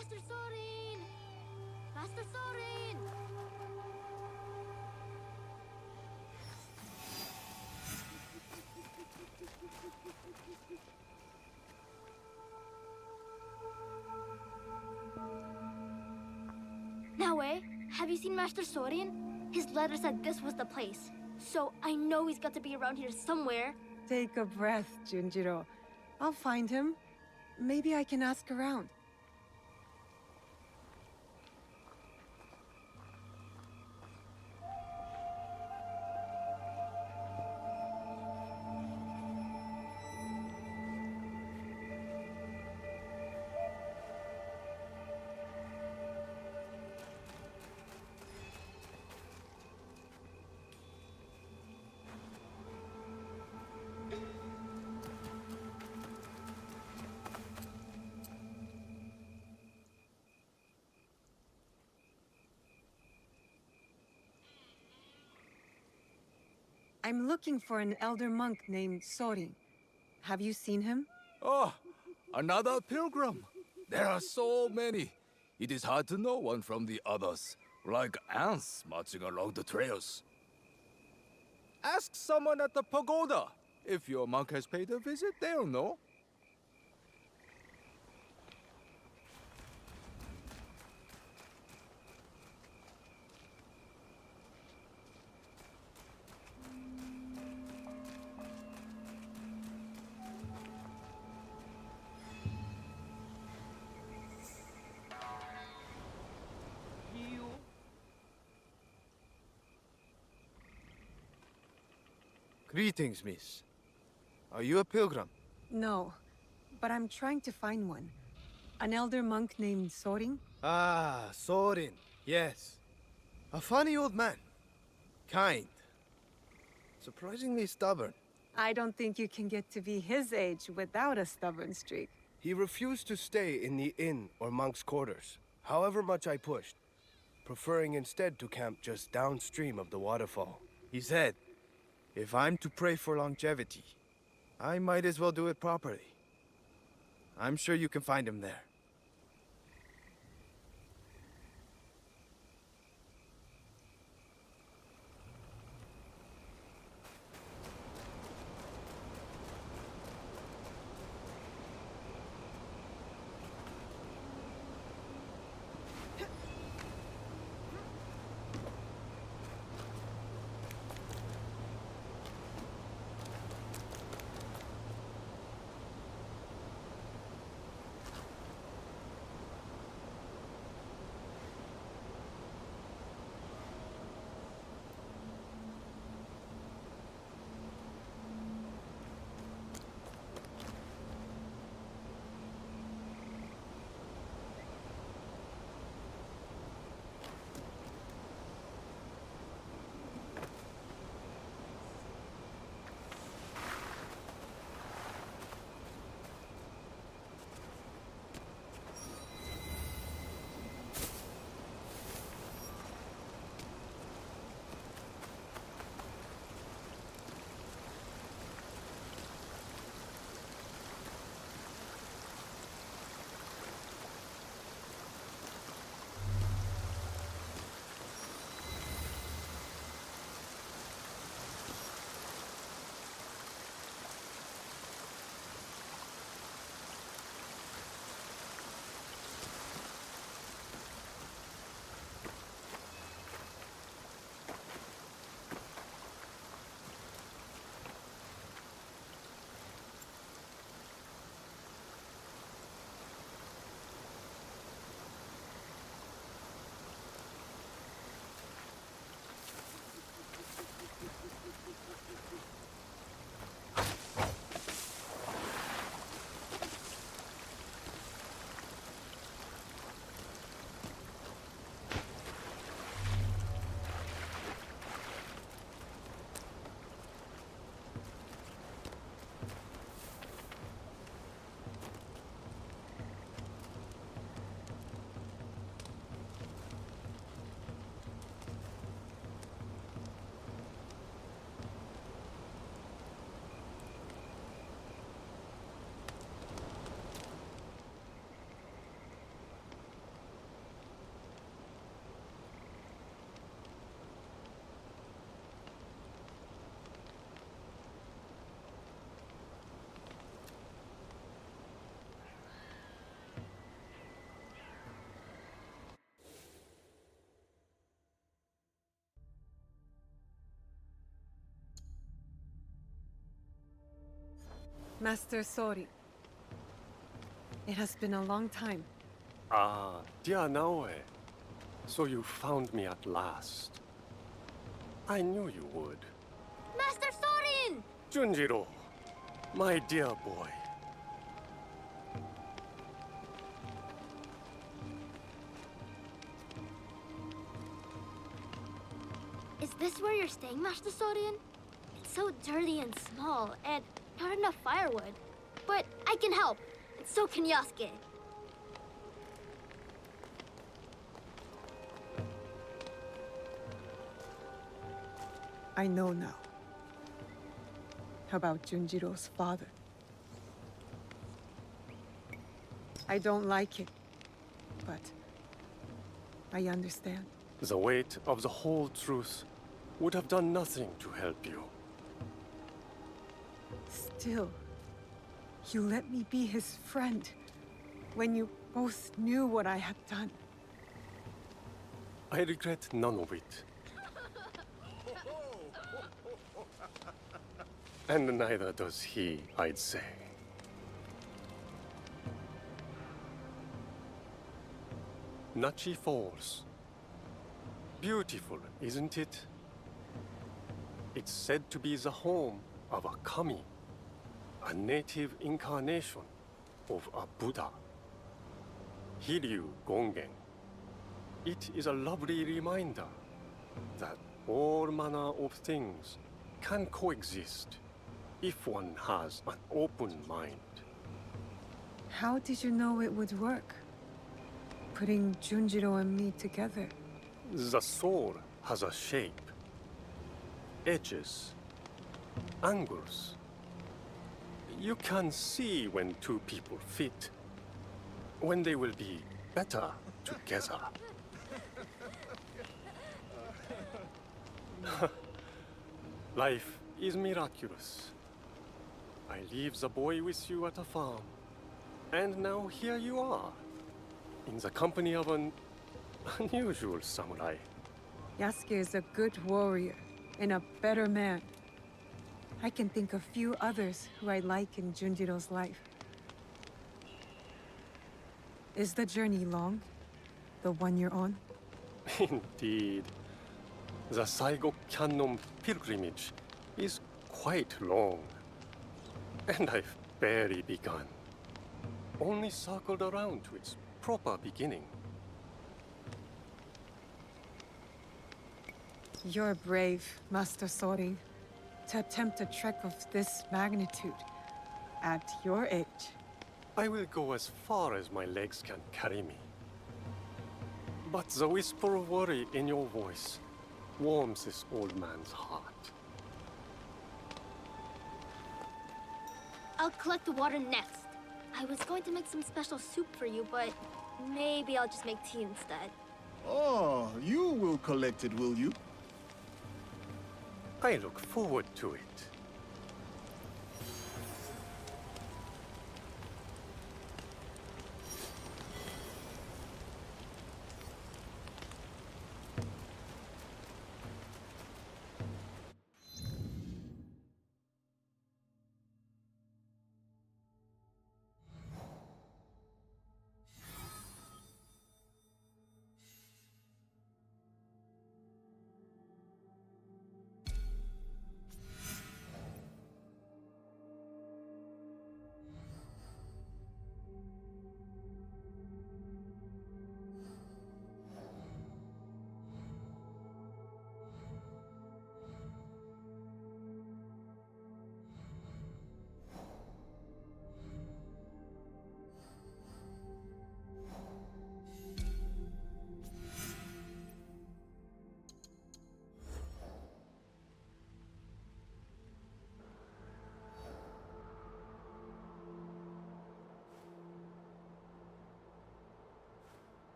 Master Sorin! Master Sorin! Naue, have you seen Master Sorin? His letter said this was the place. So I know he's got to be around here somewhere. Take a breath, Junjiro. I'll find him. Maybe I can ask around. I'm looking for an elder monk named Sorin. Have you seen him? Oh, another pilgrim. There are so many. It is hard to know one from the others, like ants marching along the trails. Ask someone at the pagoda. If your monk has paid a visit, they'll know. Greetings, miss. Are you a pilgrim? No, but I'm trying to find one. An elder monk named Sorin? Ah, Sorin. Yes. A funny old man. Kind. Surprisingly stubborn. I don't think you can get to be his age without a stubborn streak. He refused to stay in the inn or monk's quarters, however much I pushed, preferring instead to camp just downstream of the waterfall. He said, if I'm to pray for longevity, I might as well do it properly. I'm sure you can find him there. Master Sori. It has been a long time. Ah, dear Naoe. So you found me at last. I knew you would. Master Sorin! Junjiro, my dear boy. Is this where you're staying, Master Sorin? It's so dirty and small, and not enough firewood. But I can help, and so can Yasuke. I know now. About Junjiro's father. I don't like it, but I understand. The weight of the whole truth would have done nothing to help you. Still, you let me be his friend when you both knew what I had done. I regret none of it. And neither does he, I'd say. Nachi Falls. Beautiful, isn't it? It's said to be the home of a kami, a native incarnation of a Buddha. Hiryu Gongen. It is a lovely reminder that all manner of things can coexist if one has an open mind. How did you know it would work? Putting Junjiro and me together. The soul has a shape, edges, angles. You can see when two people fit, when they will be better together. Life is miraculous. I leave the boy with you at a farm, and now here you are, in the company of an unusual samurai. Yasuke is a good warrior and a better man. I can think of few others who I like in Junjiro's life. Is the journey long? The one you're on? Indeed. The Saigo Cannon pilgrimage is quite long. And I've barely begun. Only circled around to its proper beginning. You're brave, Master Sorin, to attempt a trek of this magnitude at your age. I will go as far as my legs can carry me. But the whisper of worry in your voice warms this old man's heart. I'll collect the water next. I was going to make some special soup for you, but maybe I'll just make tea instead. Oh, you will collect it, will you? I look forward to it.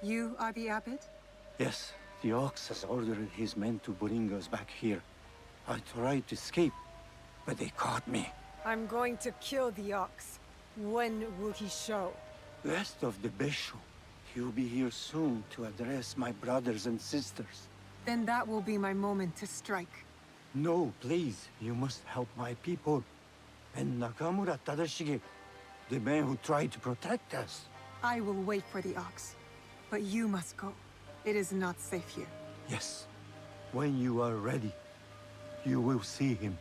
You are the abbot? Yes, the Ox has ordered his men to bring us back here. I tried to escape, but they caught me. I'm going to kill the Ox. When will he show? Rest of the Besho. He'll be here soon to address my brothers and sisters. Then that will be my moment to strike. No, please. You must help my people. And Nakamura Tadashige, the man who tried to protect us. I will wait for the Ox. But you must go. It is not safe here. Yes. When you are ready, you will see him.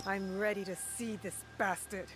I'm ready to see this bastard.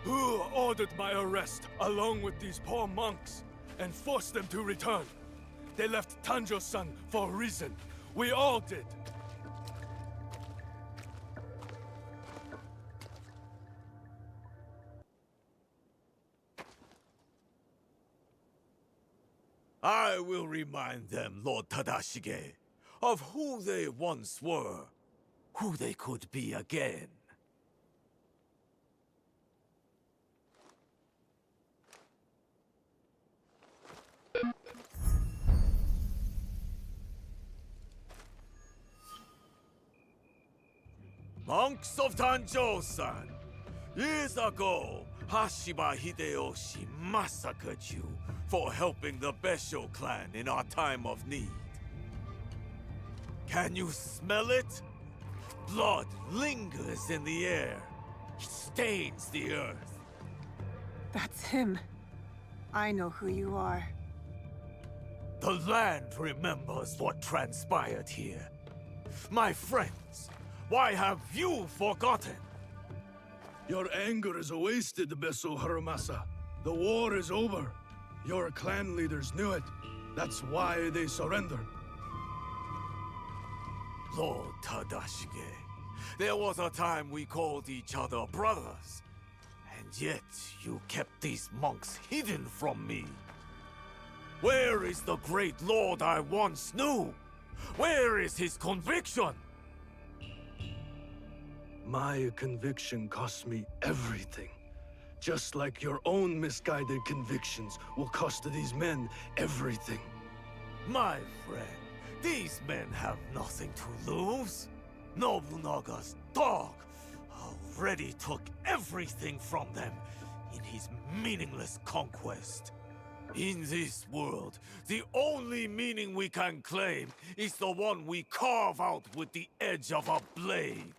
Who ordered my arrest, along with these poor monks, and forced them to return? They left Tanjo-san for a reason. We all did. I will remind them, Lord Tadashige, of who they once were, who they could be again. Monks of Tanjo-san, years ago, Hashiba Hideyoshi massacred you for helping the Besho clan in our time of need. Can you smell it? Blood lingers in the air. It stains the earth. That's him. I know who you are. The land remembers what transpired here. My friends, why have you forgotten? Your anger is wasted, Beso Haramasa. The war is over. Your clan leaders knew it. That's why they surrendered. Lord Tadashige, there was a time we called each other brothers. And yet you kept these monks hidden from me. Where is the great lord I once knew? Where is his conviction? My conviction cost me everything. Just like your own misguided convictions will cost these men everything. My friend, these men have nothing to lose. Nobunaga's dog already took everything from them in his meaningless conquest. In this world, the only meaning we can claim is the one we carve out with the edge of a blade.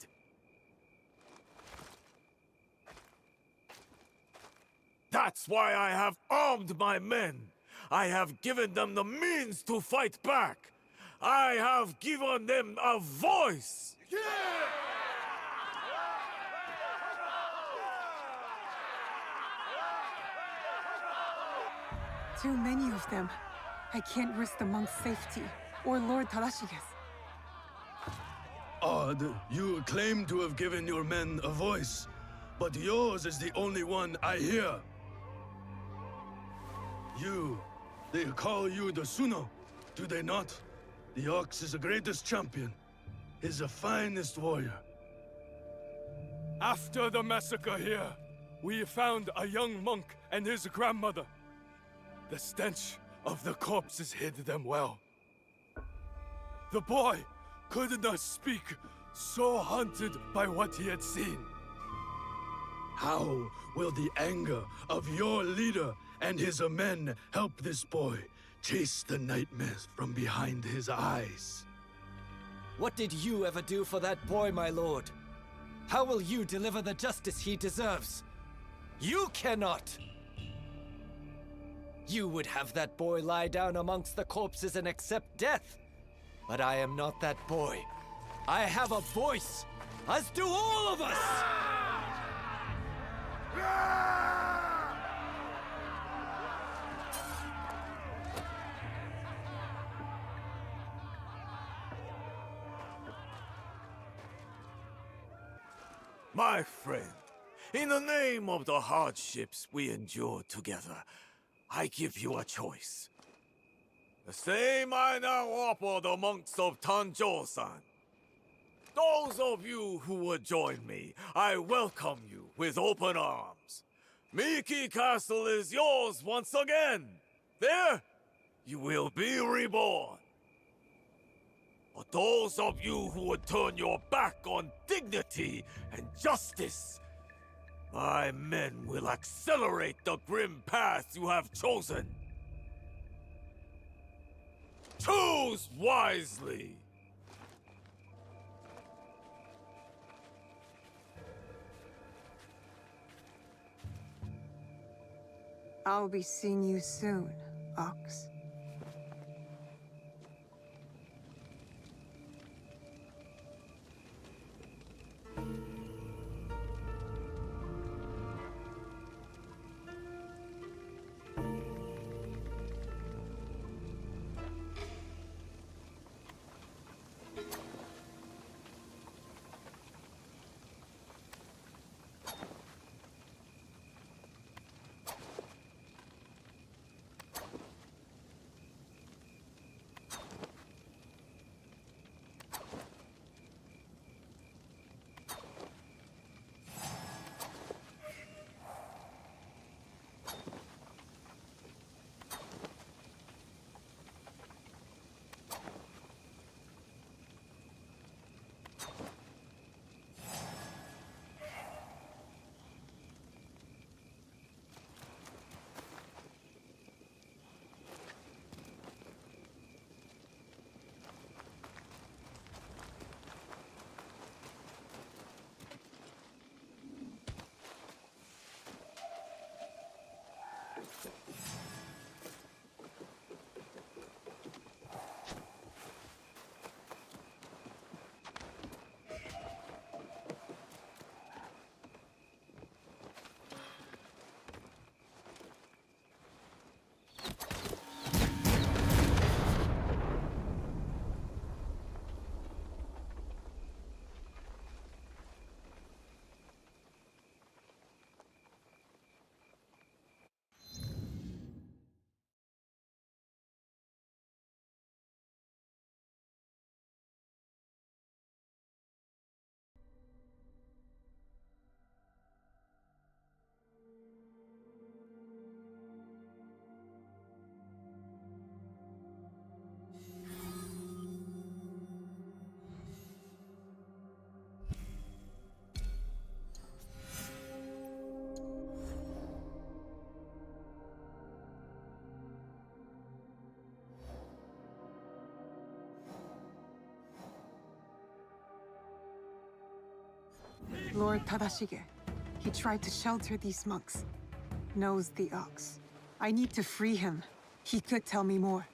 That's why I have armed my men. I have given them the means to fight back. I have given them a voice. Yeah! Too many of them. I can't risk the monk's safety, or Lord Tadashige's. Odd, you claim to have given your men a voice, but yours is the only one I hear. They call you the Suno, do they not? The Ox is the greatest champion. He's the finest warrior. After the massacre here, we found a young monk and his grandmother. The stench of the corpses hid them well. The boy could not speak, so haunted by what he had seen. How will the anger of your leader and his men help this boy chase the nightmares from behind his eyes? What did you ever do for that boy, my lord? How will you deliver the justice he deserves? You cannot! You would have that boy lie down amongst the corpses and accept death. But I am not that boy. I have a voice, as do all of us! My friend, in the name of the hardships we endured together, I give you a choice. The same I now offer the monks of Tanjo-san. Those of you who would join me, I welcome you with open arms. Miki Castle is yours once again. There, you will be reborn. But those of you who would turn your back on dignity and justice, my men will accelerate the grim path you have chosen. Choose wisely! I'll be seeing you soon, Ox. Lord Tadashige. He tried to shelter these monks. Knows the Ox. I need to free him. He could tell me more.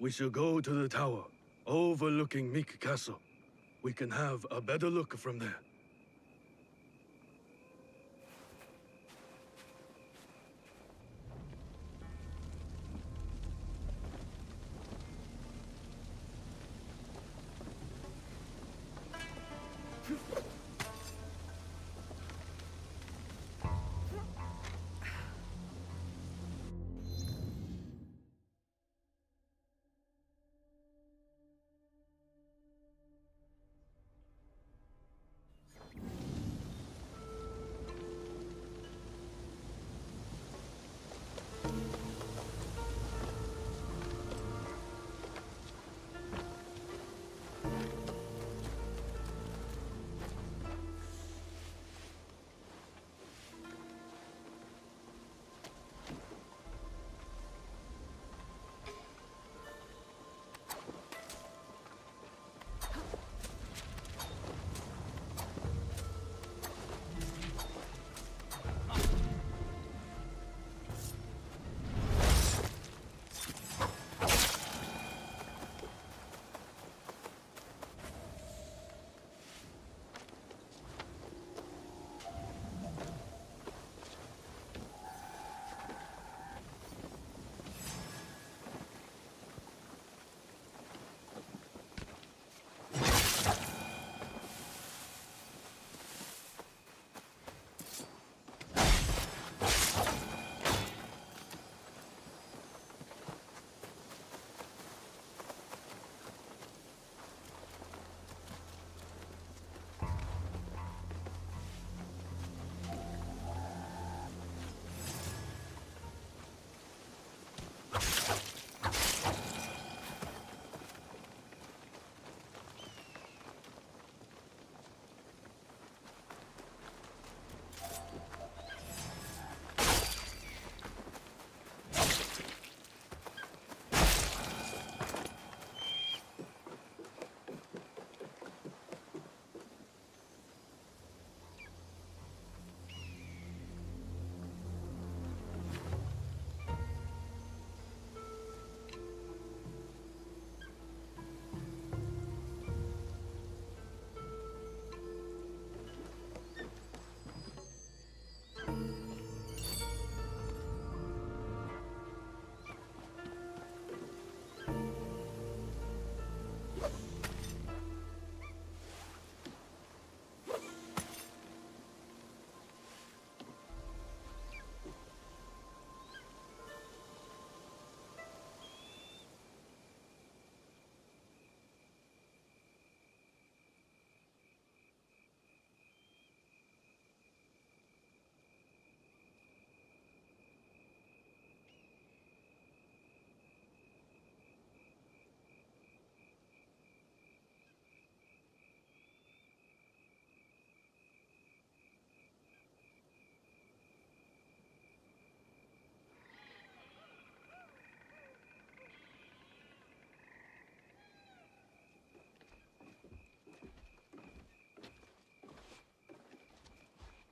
We shall go to the tower, overlooking Meek Castle. We can have a better look from there.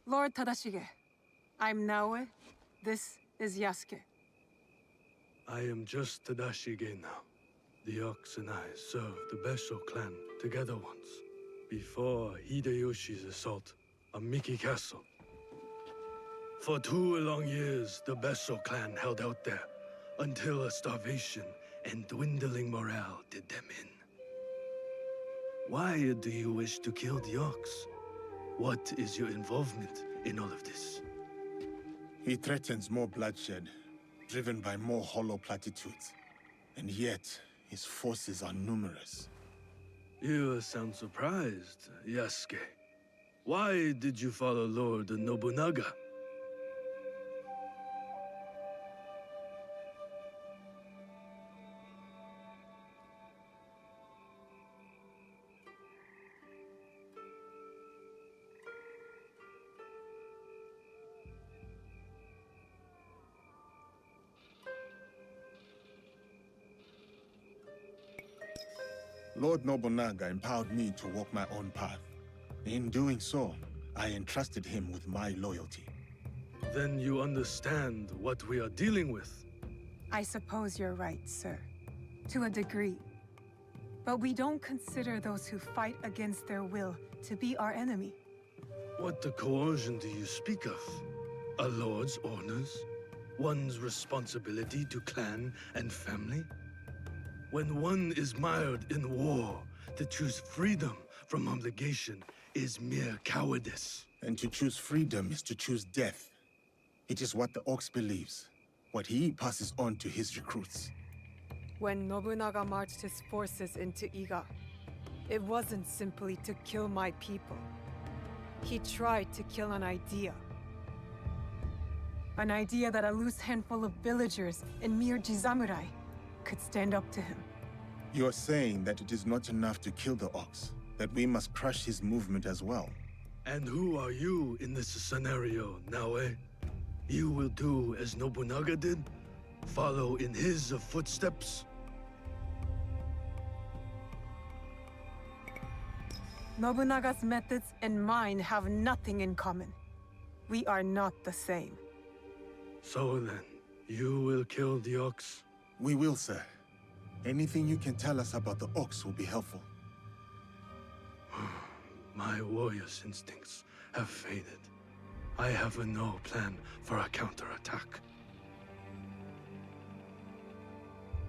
Lord Tadashige, I'm Naoe. This is Yasuke. I am just Tadashige now. The Ox and I served the Besho clan together once, before Hideyoshi's assault on Miki Castle. For 2 long years, the Besho clan held out there, until a starvation and dwindling morale did them in. Why do you wish to kill the Ox? What is your involvement in all of this? He threatens more bloodshed, driven by more hollow platitudes. And yet, his forces are numerous. You sound surprised, Yasuke. Why did you follow Lord Nobunaga? Lord Nobunaga empowered me to walk my own path. In doing so, I entrusted him with my loyalty. Then you understand what we are dealing with. I suppose you're right, sir. To a degree. But we don't consider those who fight against their will to be our enemy. What the coercion do you speak of? A lord's orders? One's responsibility to clan and family? When one is mired in war, to choose freedom from obligation is mere cowardice. And to choose freedom is to choose death. It is what the Ox believes, what he passes on to his recruits. When Nobunaga marched his forces into Iga, it wasn't simply to kill my people. He tried to kill an idea. An idea that a loose handful of villagers and mere Jisamurai could stand up to him. You're saying that it is not enough to kill the Ox, that we must crush his movement as well. And who are you in this scenario, Naoe? You will do as Nobunaga did? Follow in his footsteps? Nobunaga's methods and mine have nothing in common. We are not the same. So then, you will kill the Ox? We will, sir. Anything you can tell us about the Ox will be helpful. My warrior's instincts have faded. I have no plan for a counterattack.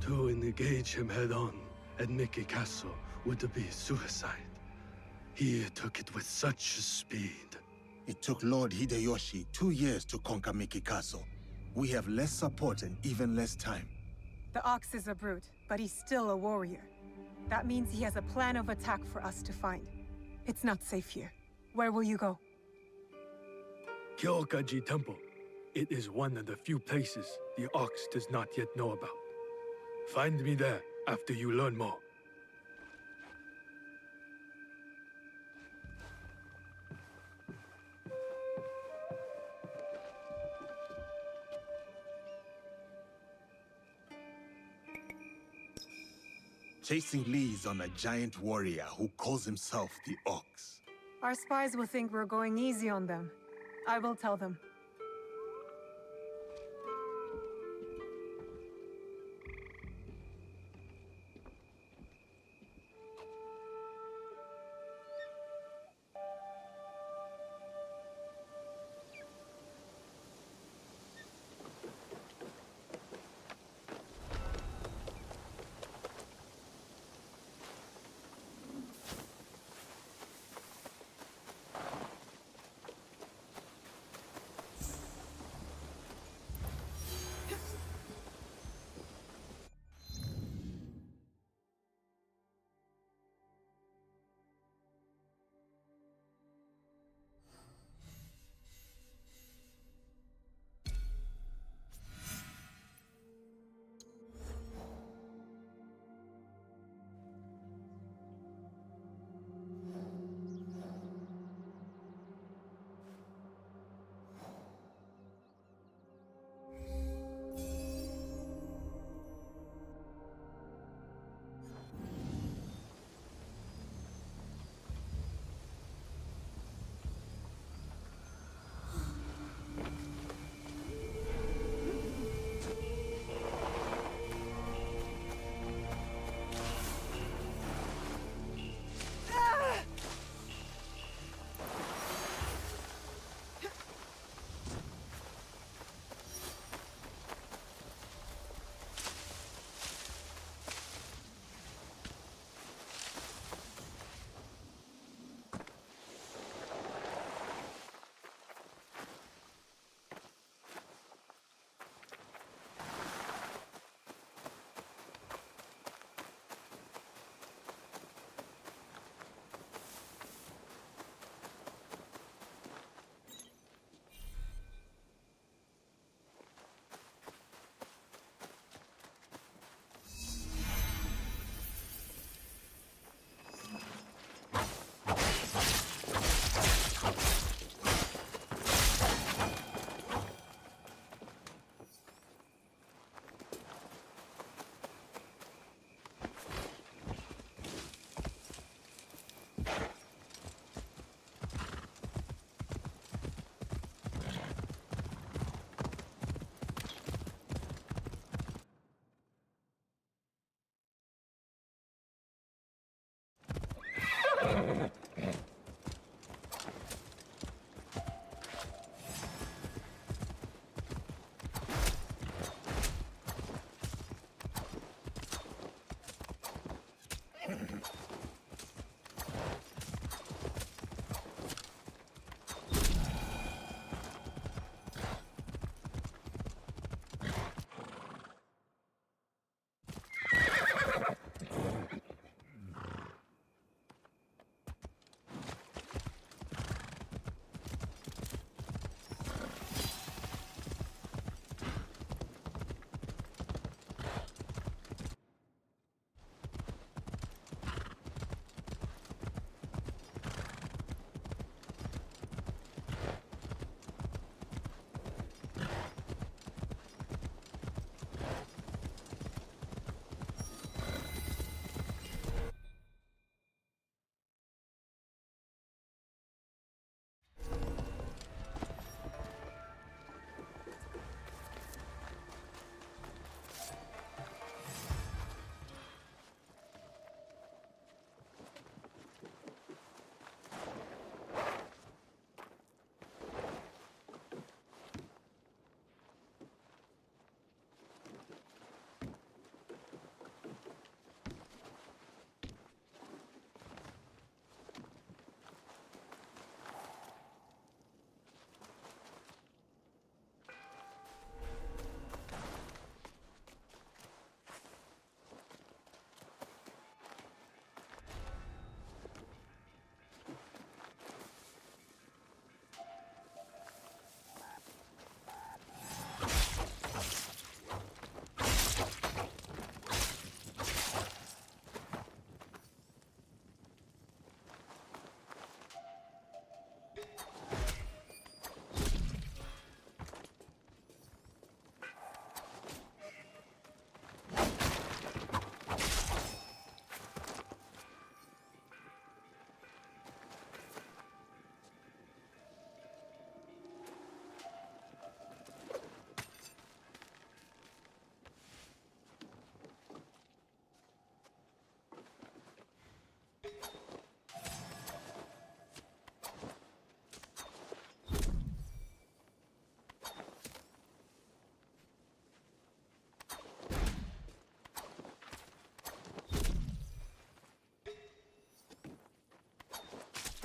To engage him head-on at Mickey Castle would be suicide. He took it with such speed. It took Lord Hideyoshi 2 years to conquer Mickey Castle. We have less support and even less time. The Ox is a brute, but he's still a warrior. That means he has a plan of attack for us to find. It's not safe here. Where will you go? Kyokaji Temple. It is one of the few places the Ox does not yet know about. Find me there after you learn more. Chasing leads on a giant warrior who calls himself the Ox. Our spies will think we're going easy on them. I will tell them.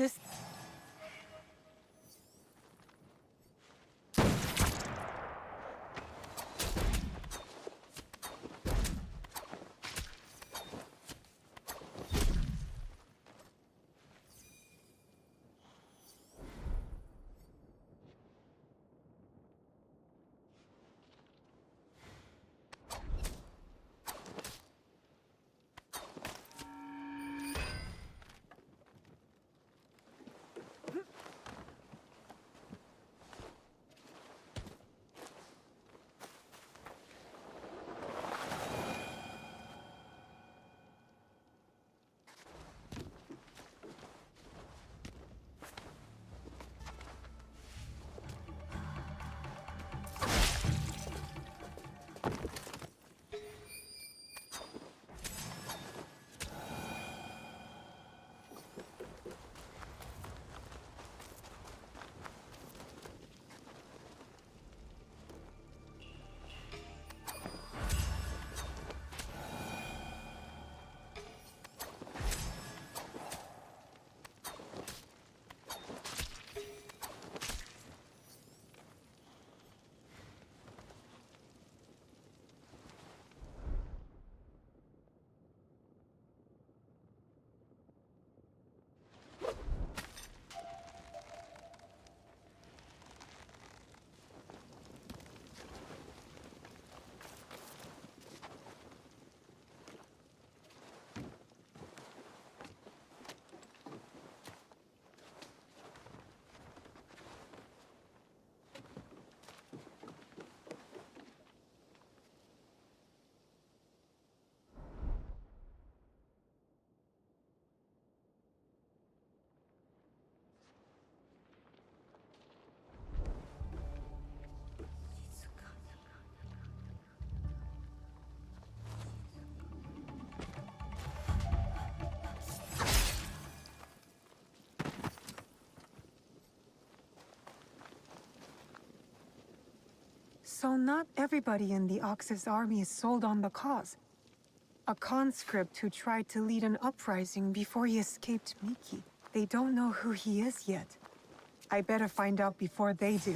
this... So not everybody in the Ox's army is sold on the cause. A conscript who tried to lead an uprising before he escaped Miki. They don't know who he is yet. I better find out before they do.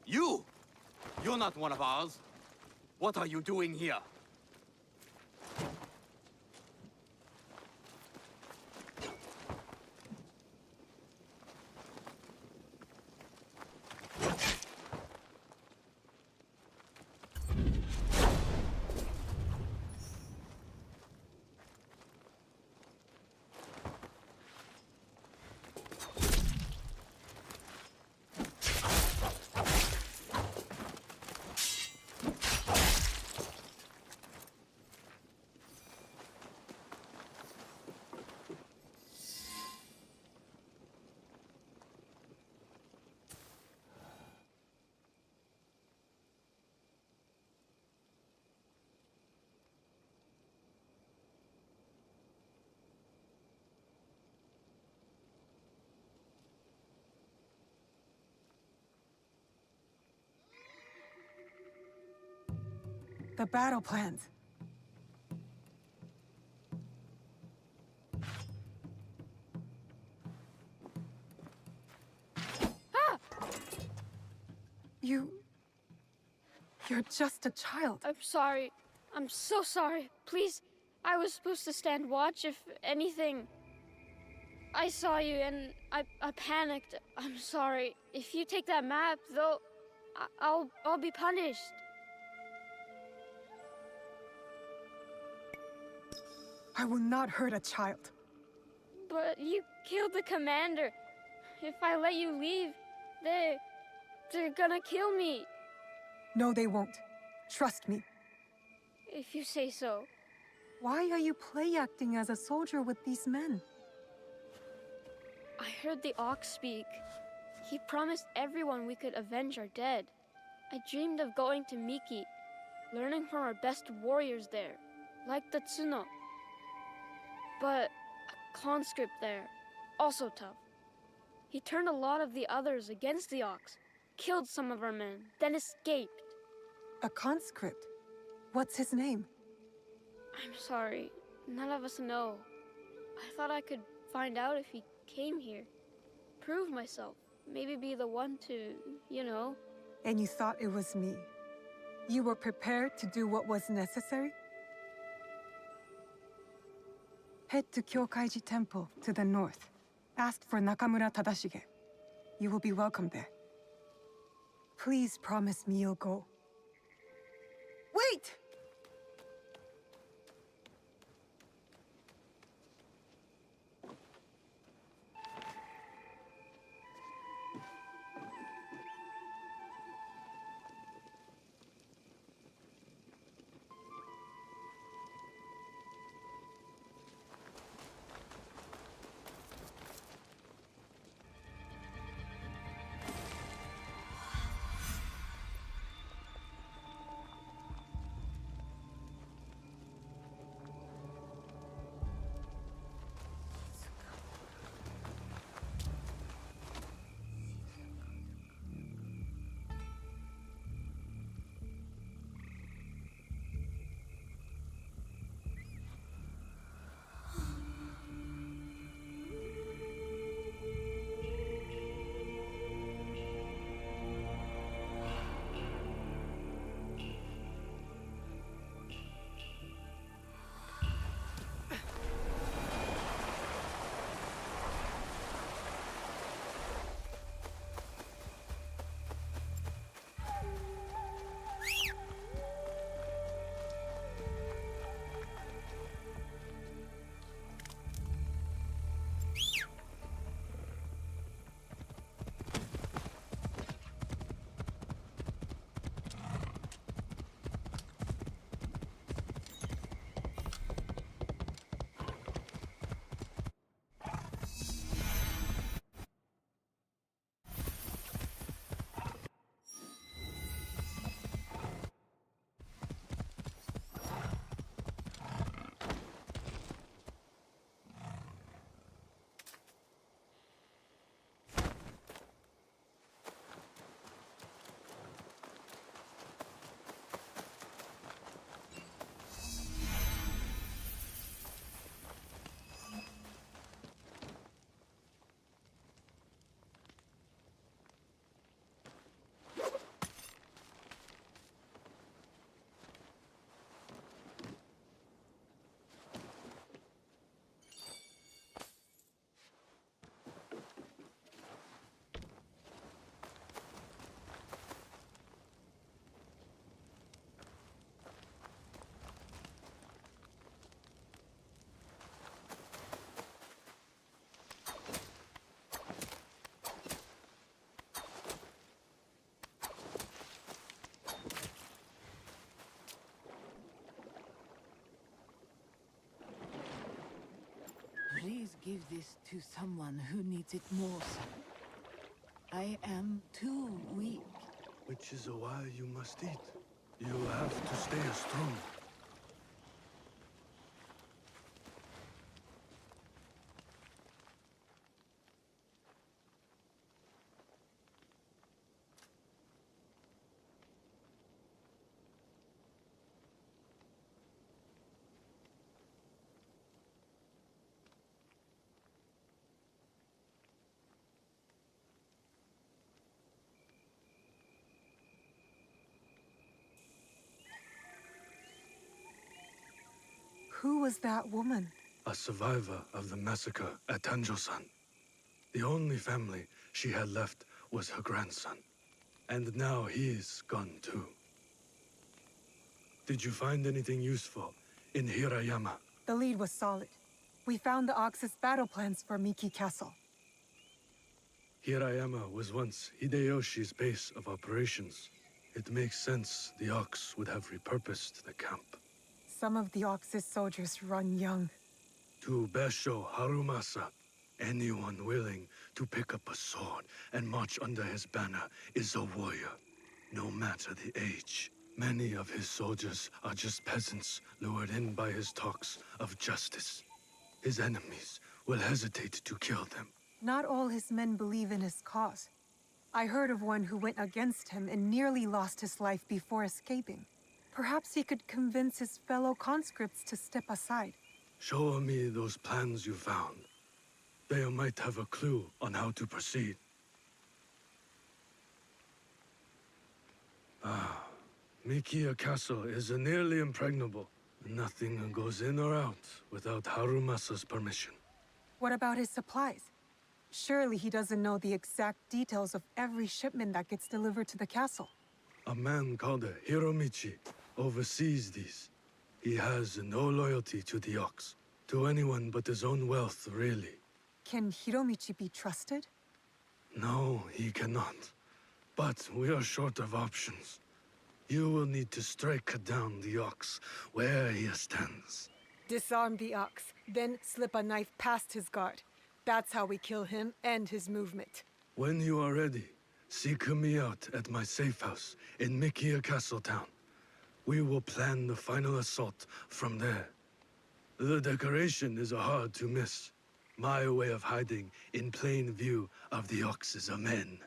You! You're not one of ours. What are you doing here? The battle plans. Ah! You're just a child. I'm sorry. I'm so sorry. Please, I was supposed to stand watch if anything. I saw you and I panicked. I'm sorry. If you take that map, though, I'll be punished. I will not hurt a child. But you killed the commander. If I let you leave, they're gonna kill me. No, they won't. Trust me. If you say so. Why are you play acting as a soldier with these men? I heard the Ox speak. He promised everyone we could avenge our dead. I dreamed of going to Miki, learning from our best warriors there, like the Tsuno. But a conscript there, also tough. He turned a lot of the others against the Ox, killed some of our men, then escaped. A conscript? What's his name? I'm sorry. None of us know. I thought I could find out if he came here. Prove myself. Maybe be the one to, you know. And you thought it was me. You were prepared to do what was necessary? Head to Kyokaiji Temple to the north. Ask for Nakamura Tadashige. You will be welcome there. Please promise me you'll go. Wait! Please give this to someone who needs it more, son. I am too weak. Which is why you must eat. You have to stay strong. Who was that woman? A survivor of the massacre at Tanjo-san. The only family she had left was her grandson. And now he's gone too. Did you find anything useful in Hirayama? The lead was solid. We found the Ox's battle plans for Miki Castle. Hirayama was once Hideyoshi's base of operations. It makes sense the Ox would have repurposed the camp. Some of the Ox's soldiers run young. To Besho Harumasa, anyone willing to pick up a sword and march under his banner is a warrior, no matter the age. Many of his soldiers are just peasants lured in by his talks of justice. His enemies will hesitate to kill them. Not all his men believe in his cause. I heard of one who went against him and nearly lost his life before escaping. Perhaps he could convince his fellow conscripts to step aside. Show me those plans you found. They might have a clue on how to proceed. Mikia Castle is nearly impregnable. Nothing goes in or out without Harumasa's permission. What about his supplies? Surely he doesn't know the exact details of every shipment that gets delivered to the castle. A man called Hiromichi oversees these. He has no loyalty to the Ox, to anyone but his own wealth, really. Can Hiromichi be trusted? No, he cannot. But we are short of options. You will need to strike down the Ox where he stands. Disarm the ox, then slip a knife past his guard. That's how we kill him and his movement. When you are ready, seek me out at my safe house in Mikia Castle Town. We will plan the final assault from there. The decoration is hard to miss. My way of hiding in plain view of the Ox's men.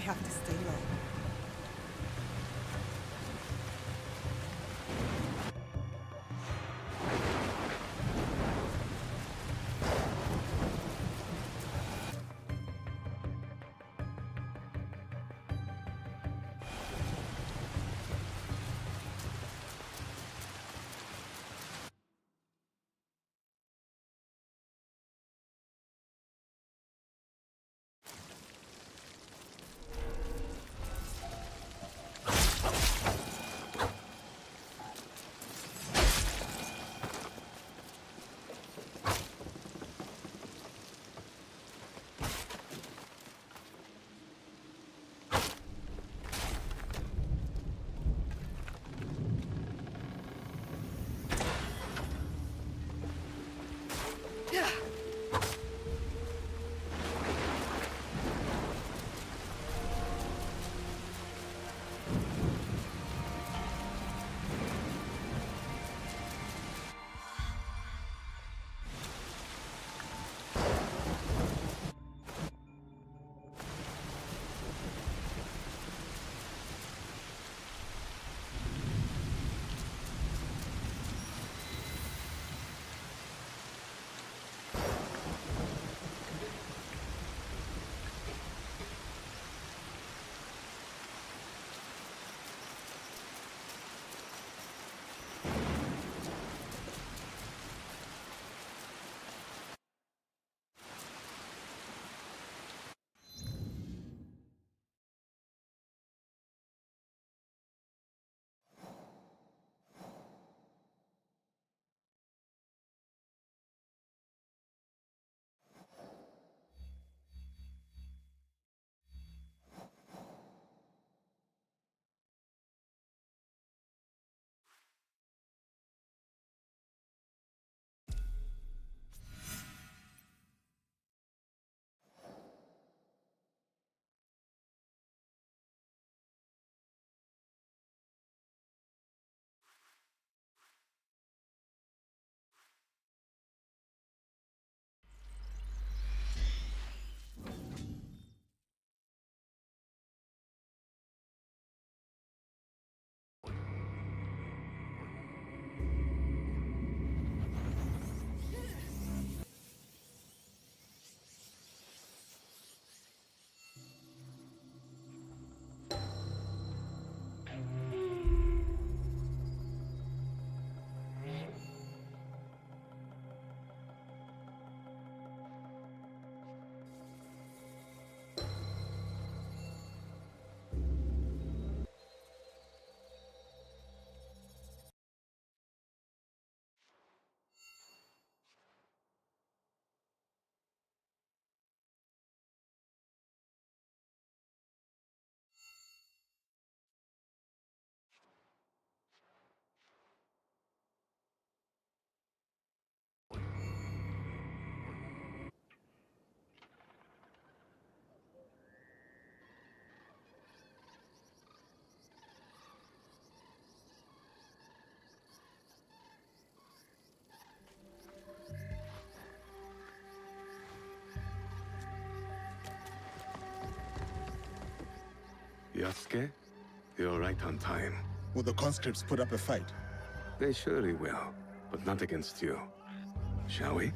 have to stay low. Yasuke, you're right on time. Will the conscripts put up a fight? They surely will, but not against you. Shall we?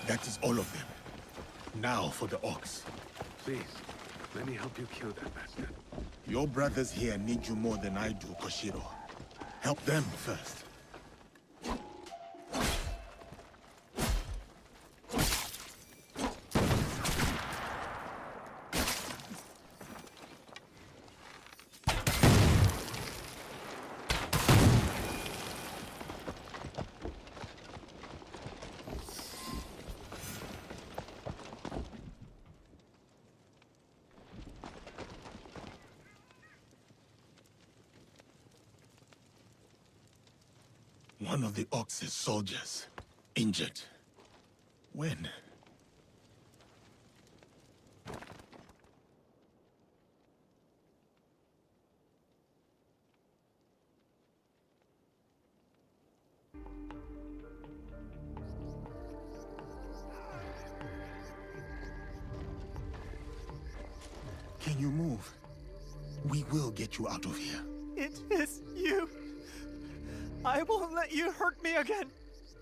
That is all of them. Now for the ox. Please, let me help you kill that bastard. Your brothers here need you more than I do, Koshiro. Help them first. One of the Ox's soldiers, injured. When? Can you move? We will get you out of here. It is you. I won't let you hurt me again.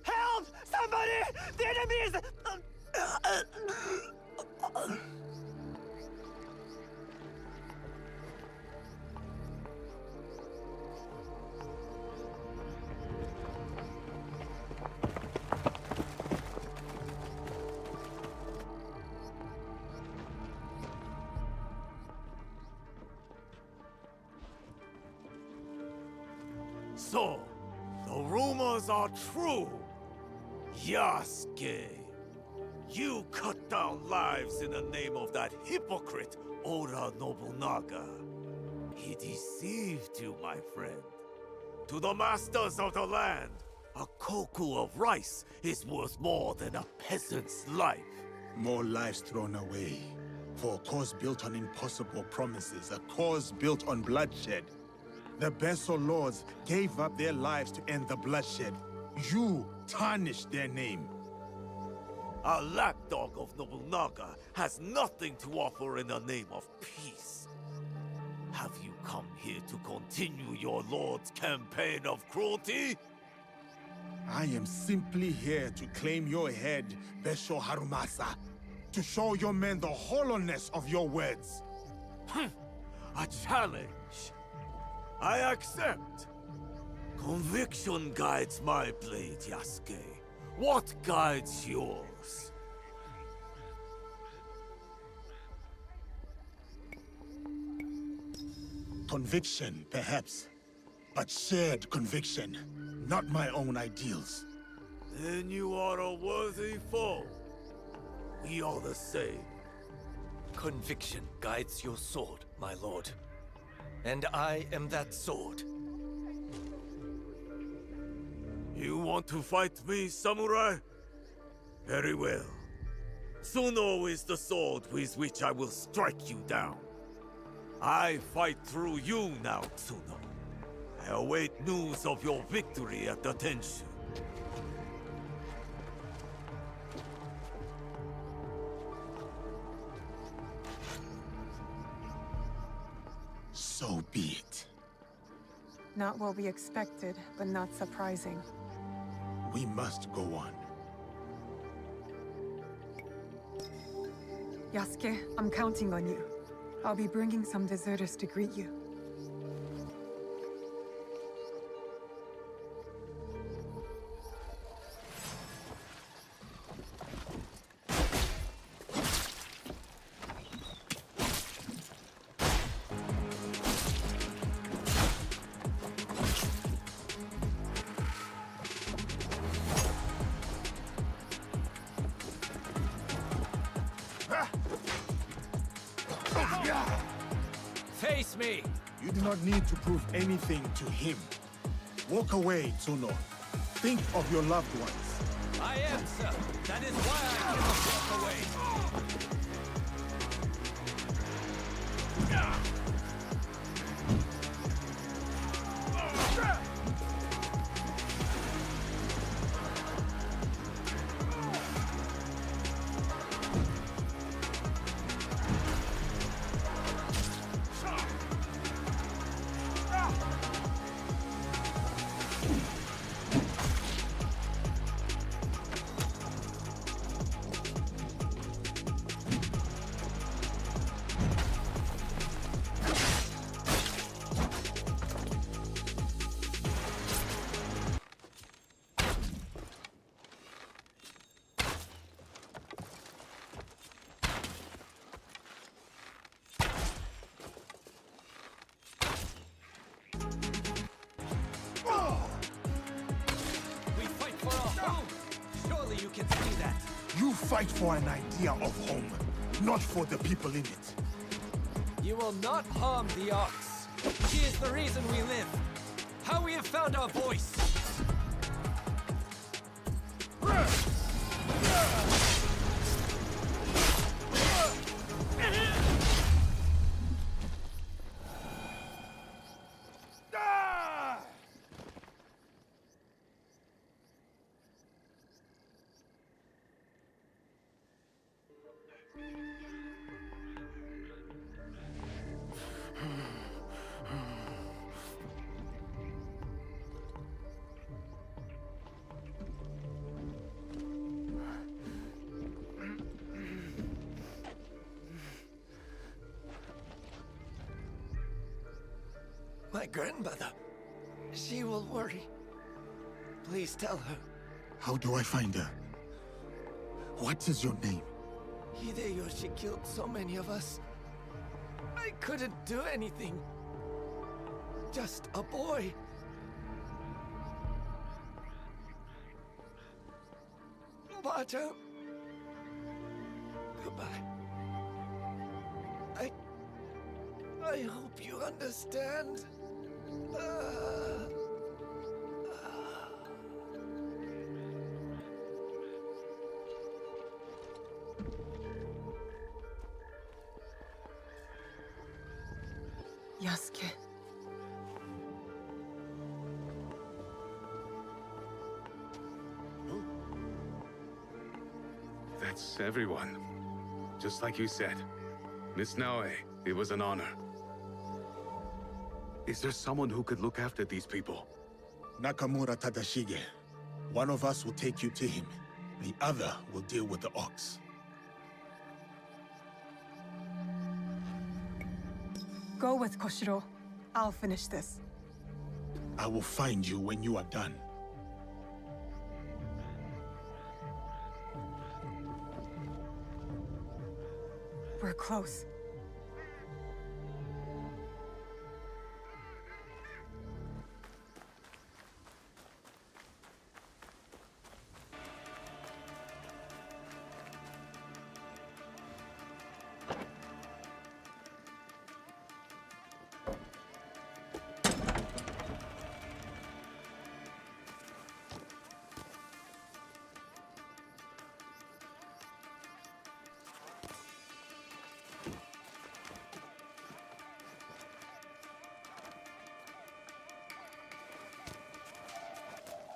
Help! Somebody! The enemy is... So, the rumors are true. Yasuke, you cut down lives in the name of that hypocrite, Oda Nobunaga. He deceived you, my friend. To the masters of the land, a koku of rice is worth more than a peasant's life. More lives thrown away. For a cause built on impossible promises, a cause built on bloodshed. The Beso lords gave up their lives to end the bloodshed. You tarnished their name. A lapdog of Nobunaga has nothing to offer in the name of peace. Have you come here to continue your lord's campaign of cruelty? I am simply here to claim your head, Besho Harumasa. To show your men the hollowness of your words. A challenge. I accept. Conviction guides my blade, Yasuke. What guides yours? Conviction, perhaps. But shared conviction, not my own ideals. Then you are a worthy foe. We are the same. Conviction guides your sword, my lord. And I am that sword. You want to fight me, samurai? Very well. Tsuno is the sword with which I will strike you down. I fight through you now, Tsuno. I await news of your victory at the Tenshu. So be it. Not what we expected, but not surprising. We must go on. Yasuke, I'm counting on you. I'll be bringing some deserters to greet you. Face me! You do not need to prove anything to him. Walk away, Tsuno. Think of your loved ones. I am, sir. That is why I cannot walk away. Surely you can see that. You fight for an idea of home, not for the people in it. You will not harm the ox. She is the reason we live. How we have found our voice. My grandmother. She will worry. Please tell her. How do I find her? What is your name? Hideyoshi killed so many of us. I couldn't do anything. Just a boy. Baja. Goodbye. I hope you understand. Yasuke. That's everyone. Just like you said. Miss Naoe, it was an honor. Is there someone who could look after these people? Nakamura Tadashige. One of us will take you to him. The other will deal with the ox. Go with Koshiro. I'll finish this. I will find you when you are done. We're close.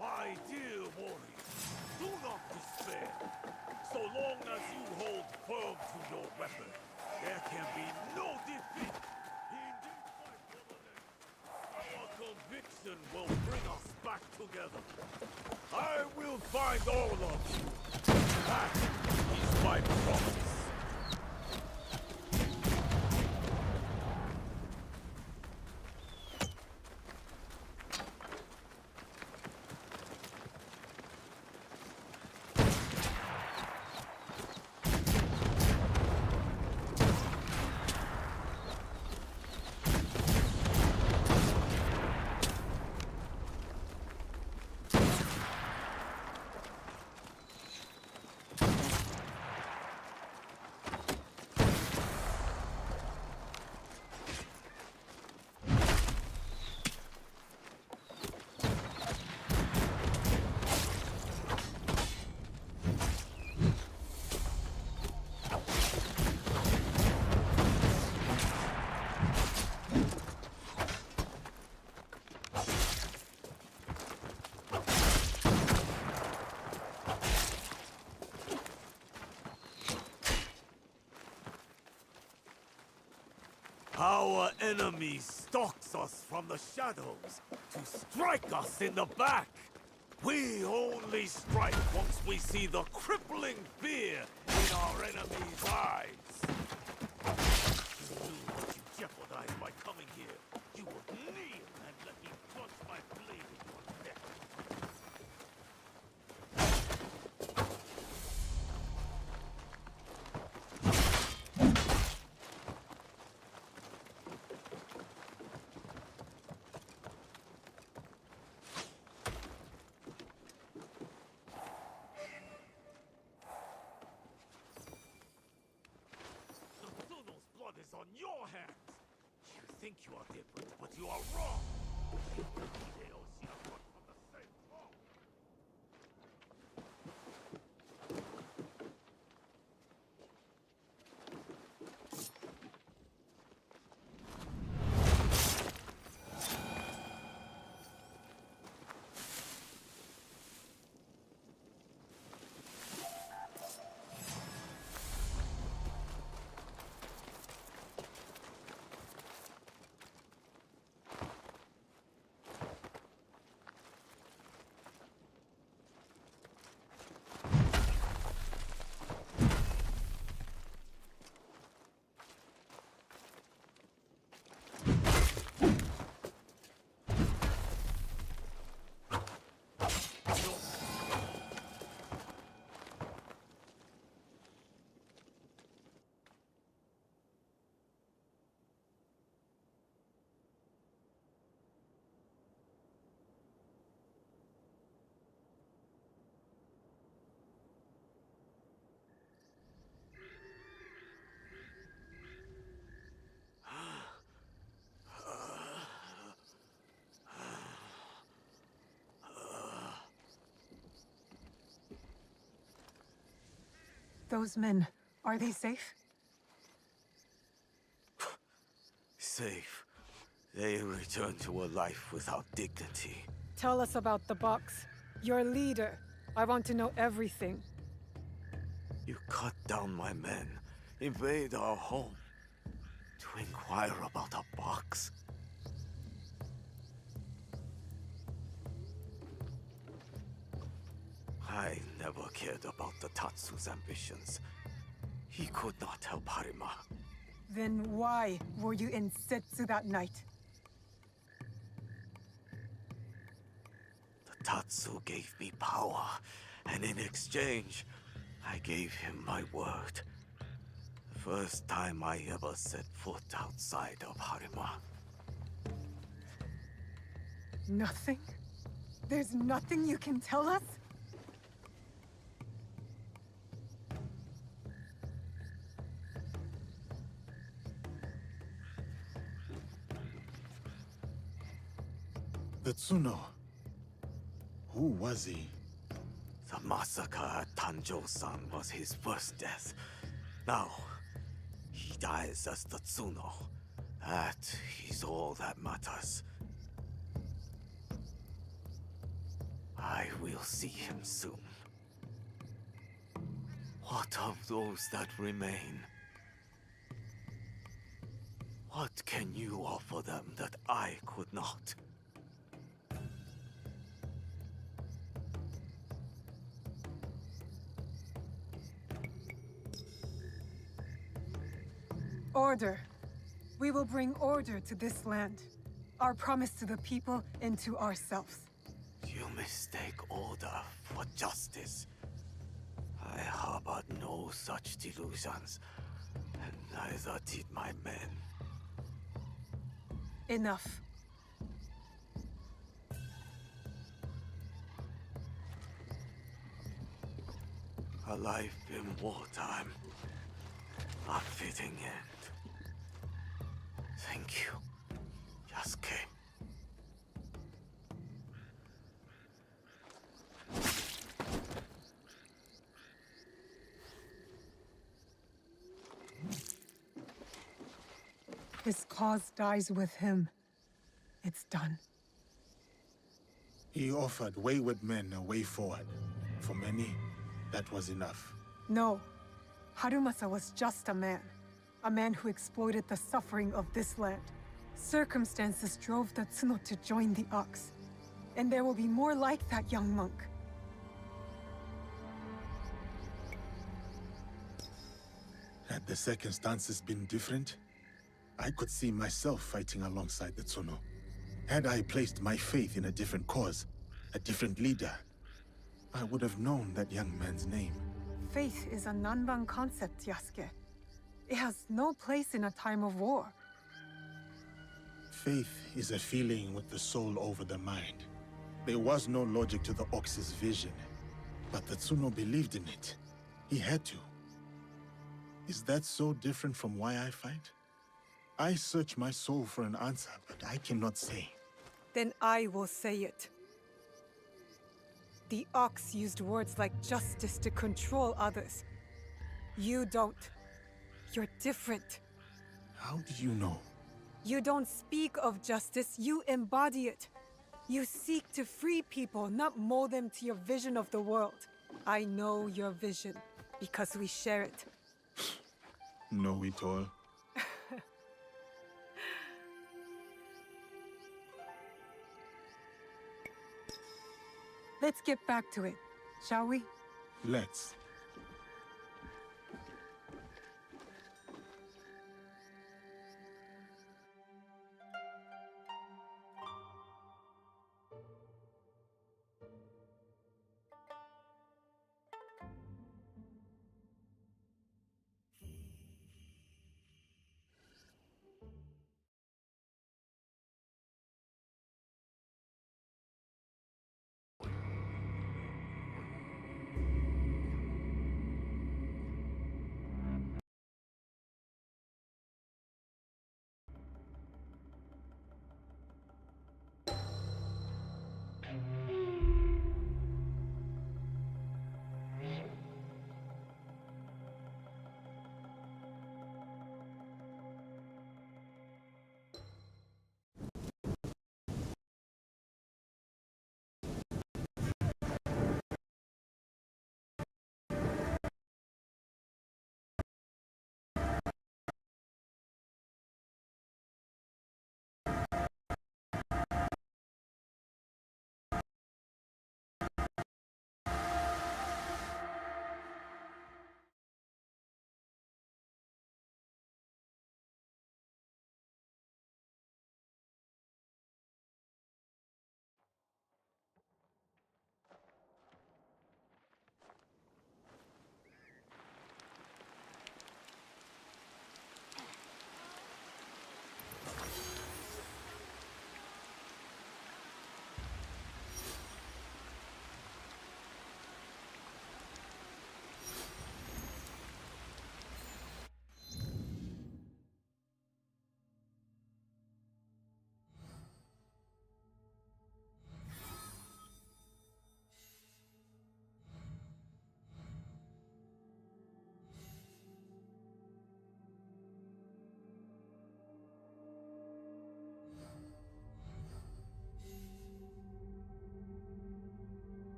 My dear warriors, do not despair. So long as you hold firm to your weapon, there can be no defeat. Our conviction will bring us back together. I will find all of you. That is my promise. Our enemy stalks us from the shadows to strike us in the back. We only strike once we see the crippling fear in our enemy's eyes. You knew what you jeopardized by coming here. You would kneel and let me plunge my blade in your neck. Is on your hands. You think you are different, but you are wrong. Hideyoshi are brought from the same throne. Those men, are they safe? Safe. They return to a life without dignity. Tell us about the box. Your leader. I want to know everything. You cut down my men, invade our home, to inquire about a box. I never cared about the Tatsu's ambitions. He could not help Harima. Then why were you in Setsu that night? The Tatsu gave me power, and in exchange, I gave him my word. The first time I ever set foot outside of Harima. Nothing? There's nothing you can tell us? The Tsuno. Who was he? The massacre at Tanjo-san was his first death. Now, he dies as the Tsuno. That is all that matters. I will see him soon. What of those that remain? What can you offer them that I could not? Order. We will bring order to this land. Our promise to the people and to ourselves. You mistake order for justice. I harbored no such delusions, and neither did my men. Enough. A life in wartime. A fitting end. Thank you, Yasuke. His cause dies with him. It's done. He offered wayward men a way forward. For many, that was enough. No. Harumasa was just a man. A man who exploited the suffering of this land. Circumstances drove the Tsuno to join the Ox. And there will be more like that young monk. Had the circumstances been different, I could see myself fighting alongside the Tsuno. Had I placed my faith in a different cause, a different leader, I would have known that young man's name. Faith is a Nanban concept, Yasuke. It has no place in a time of war. Faith is a feeling with the soul over the mind. There was no logic to the Ox's vision, but the Tsuno believed in it. He had to. Is that so different from why I fight? I search my soul for an answer, but I cannot say. Then I will say it. The Ox used words like justice to control others. You don't. You're different. How do you know? You don't speak of justice, you embody it. You seek to free people, not mold them to your vision of the world. I know your vision, because we share it. Know it all. Let's get back to it, shall we? Let's.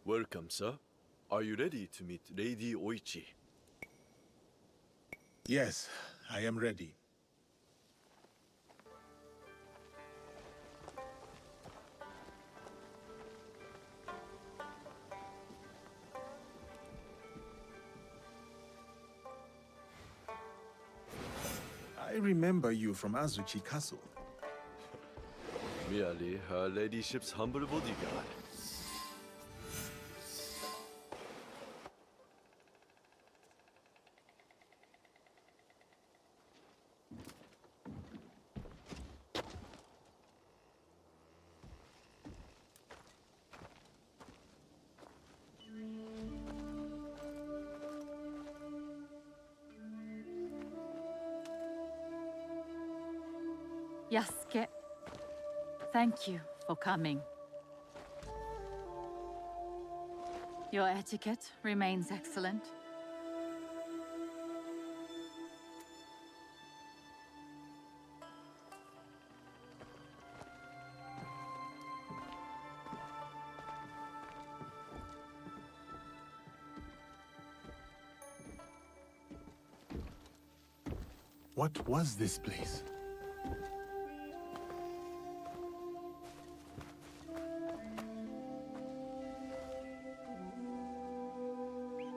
Welcome, sir. Are you ready to meet Lady Oichi? Yes, I am ready. I remember you from Azuchi Castle. Merely her ladyship's humble bodyguard. Yasuke, thank you for coming. Your etiquette remains excellent. What was this place?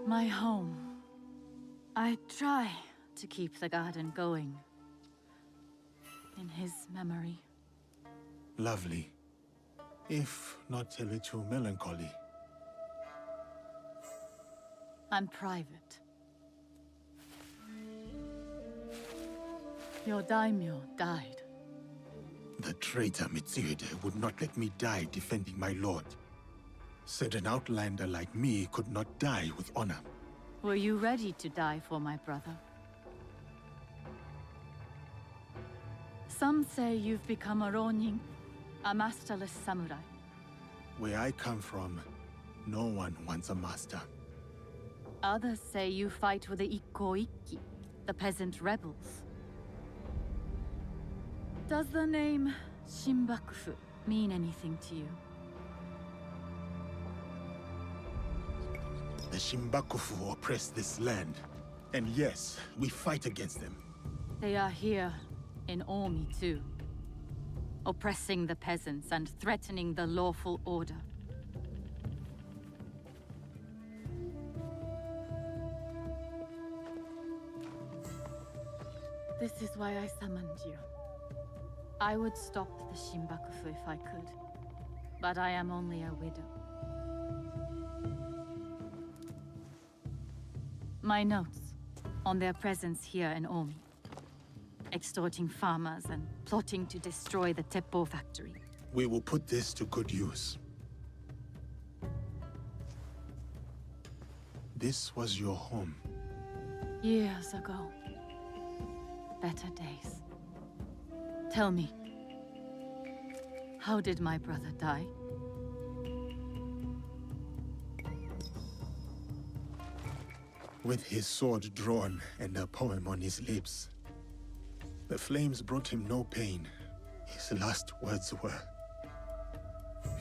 My home. I try to keep the garden going. In his memory. Lovely. If not a little melancholy. I'm private. Your daimyo died. The traitor Mitsuhide would not let me die defending my lord. Said an outlander like me could not die with honor. Were you ready to die for my brother? Some say you've become a ronin, a masterless samurai. Where I come from, no one wants a master. Others say you fight with the Ikko-Ikki, the peasant rebels. Does the name Shinbakufu mean anything to you? The Shinbakufu oppress this land. And yes, we fight against them. They are here in Omi too. Oppressing the peasants and threatening the lawful order. This is why I summoned you. I would stop the Shinbakufu if I could. But I am only a widow. My notes on their presence here in Omi. Extorting farmers and plotting to destroy the Teppo factory. We will put this to good use. This was your home. Years ago. Better days. Tell me, how did my brother die? With his sword drawn and a poem on his lips. The flames brought him no pain. His last words were,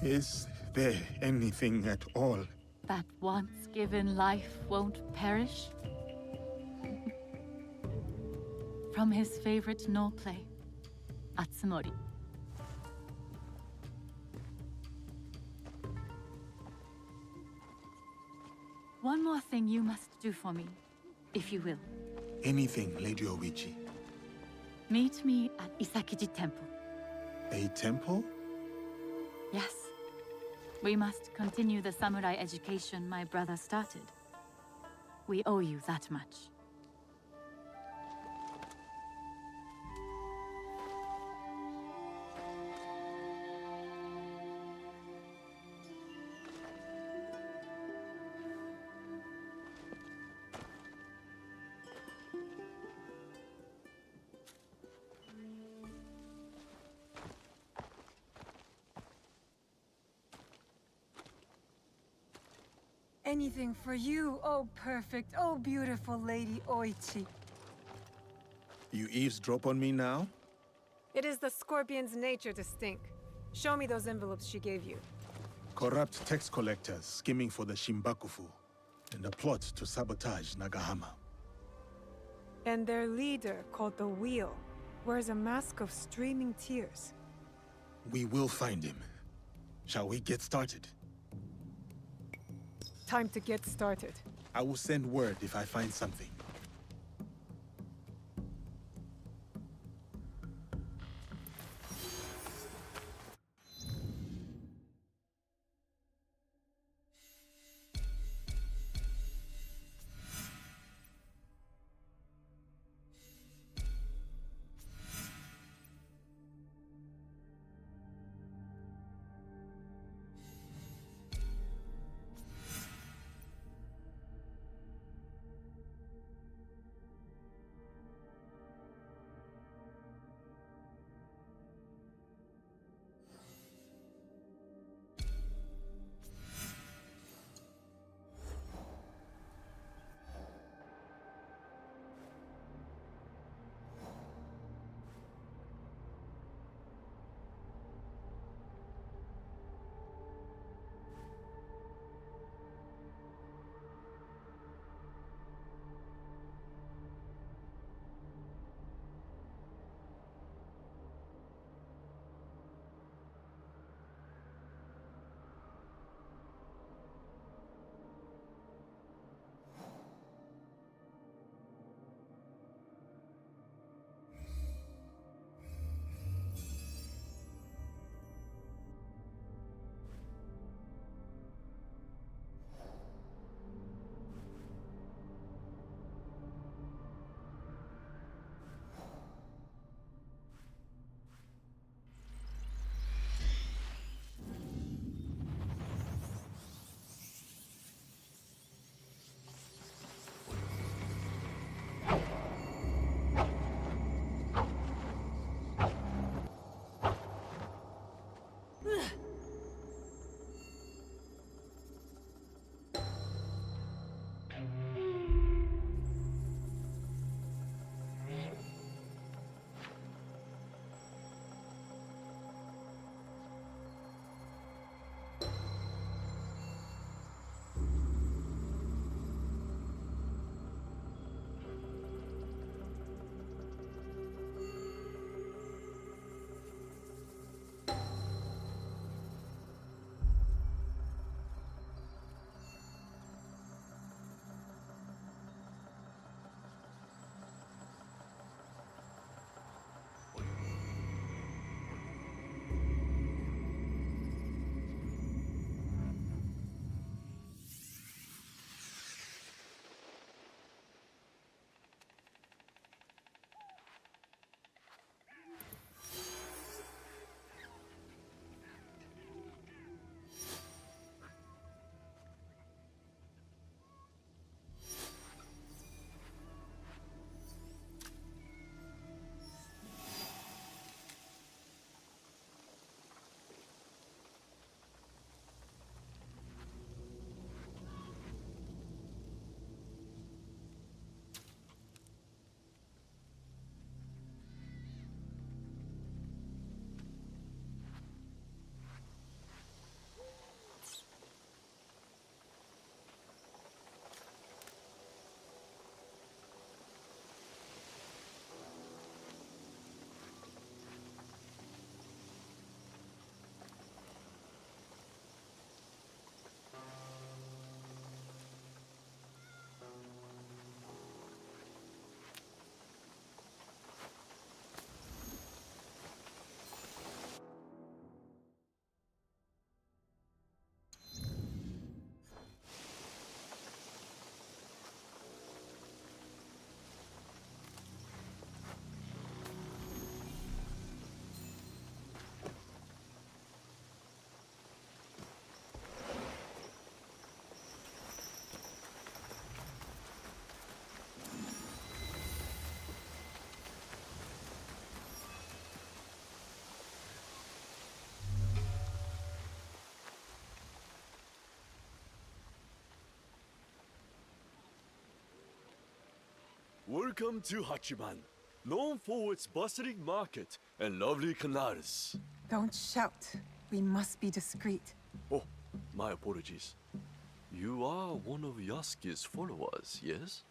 "Is there anything at all that once given life won't perish?" From his favorite no play, Atsumori. One more thing you must do for me, if you will. Anything, Lady Oichi. Meet me at Isakiji Temple. A temple? Yes. We must continue the samurai education my brother started. We owe you that much. Anything for you, oh perfect, oh beautiful Lady Oichi. You eavesdrop on me now? It is the scorpion's nature to stink. Show me those envelopes she gave you. Corrupt tax collectors scheming for the Shinbakufu, and a plot to sabotage Nagahama. And their leader, called the Wheel, wears a mask of streaming tears. We will find him. Shall we get started? Time to get started. I will send word if I find something. Welcome to Hachiman, known for its bustling market and lovely canals. Don't shout. We must be discreet. Oh, My apologies. You are one of Yasuki's followers, yes?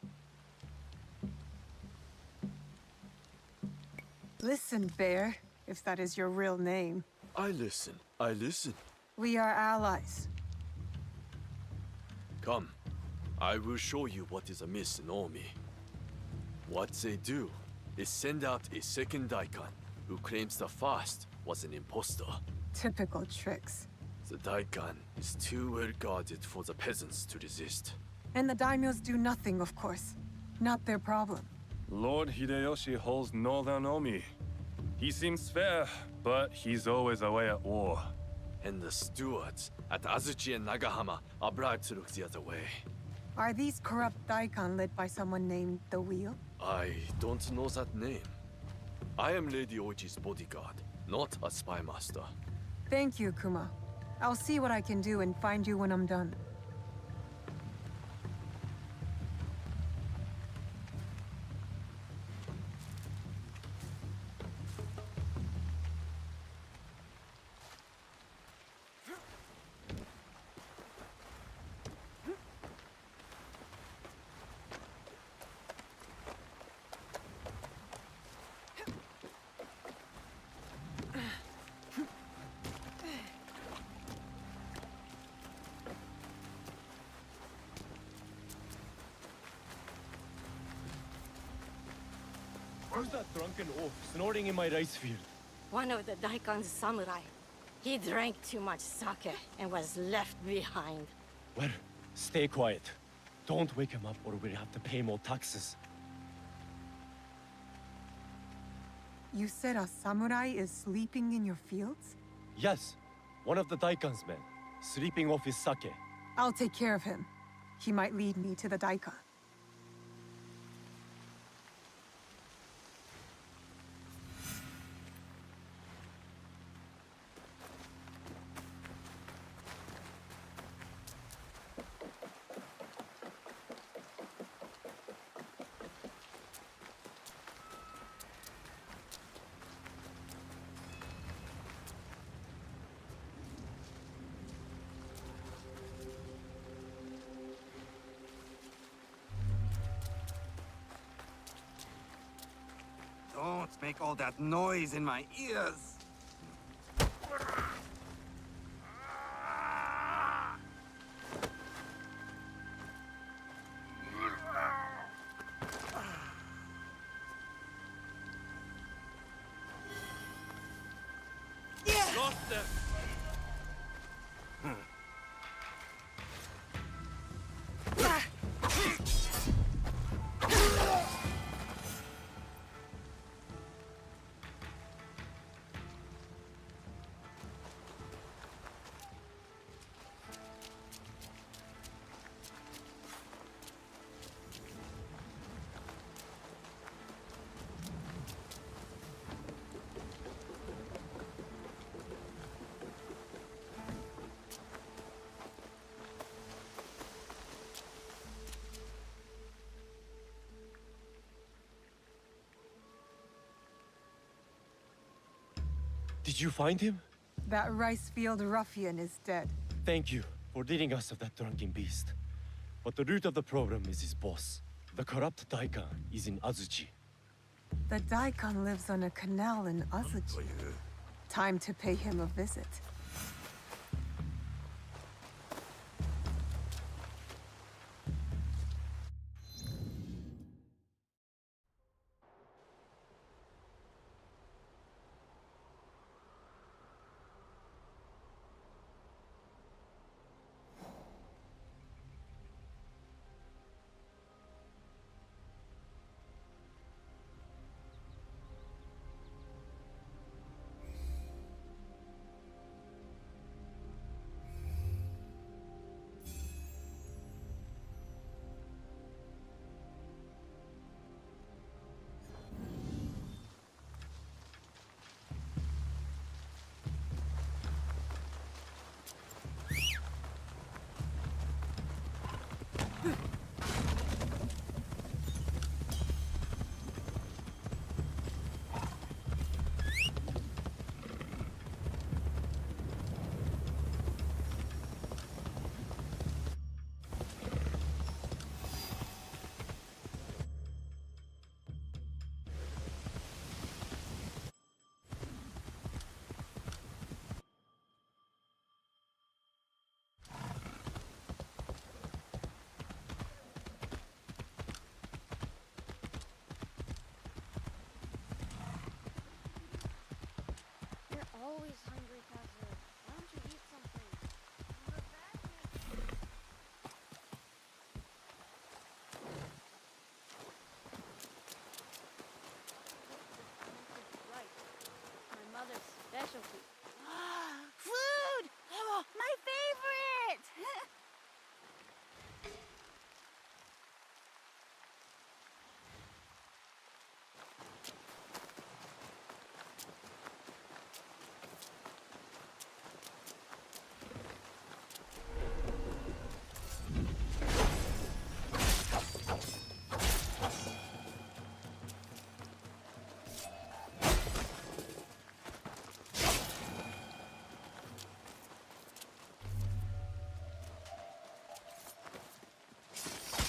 Listen, Bear, if that is your real name. I listen. I listen. We are allies. Come. I will show you what is amiss in Omi. What they do is send out a second daikon who claims the first was an impostor. Typical tricks. The daikon is too well guarded for the peasants to resist. And the daimyos do nothing, of course. Not their problem. Lord Hideyoshi holds Northern Omi. He seems fair, but he's always away at war. And the stewards at Azuchi and Nagahama are bribed to look the other way. Are these corrupt daikon led by someone named The Wheel? I don't know that name. I am Lady Oichi's bodyguard, not a spy master. Thank you, Kuma. I'll see what I can do and find you when I'm done. Who's that drunken oaf snorting in my rice field? One of the Daikon's samurai. He drank too much sake and was left behind. Well, stay quiet. Don't wake him up or we'll have to pay more taxes. You said a samurai is sleeping in your fields? Yes, one of the Daikon's men, sleeping off his sake. I'll take care of him. He might lead me to the daikon. Don't make all that noise in my ears. Lost them! Did you find him? That rice field ruffian is dead. Thank you for ridding us of that drunken beast. But the root of the problem is his boss. The corrupt daikon is in Azuchi. The daikon lives on a canal in Azuchi. Time to pay him a visit.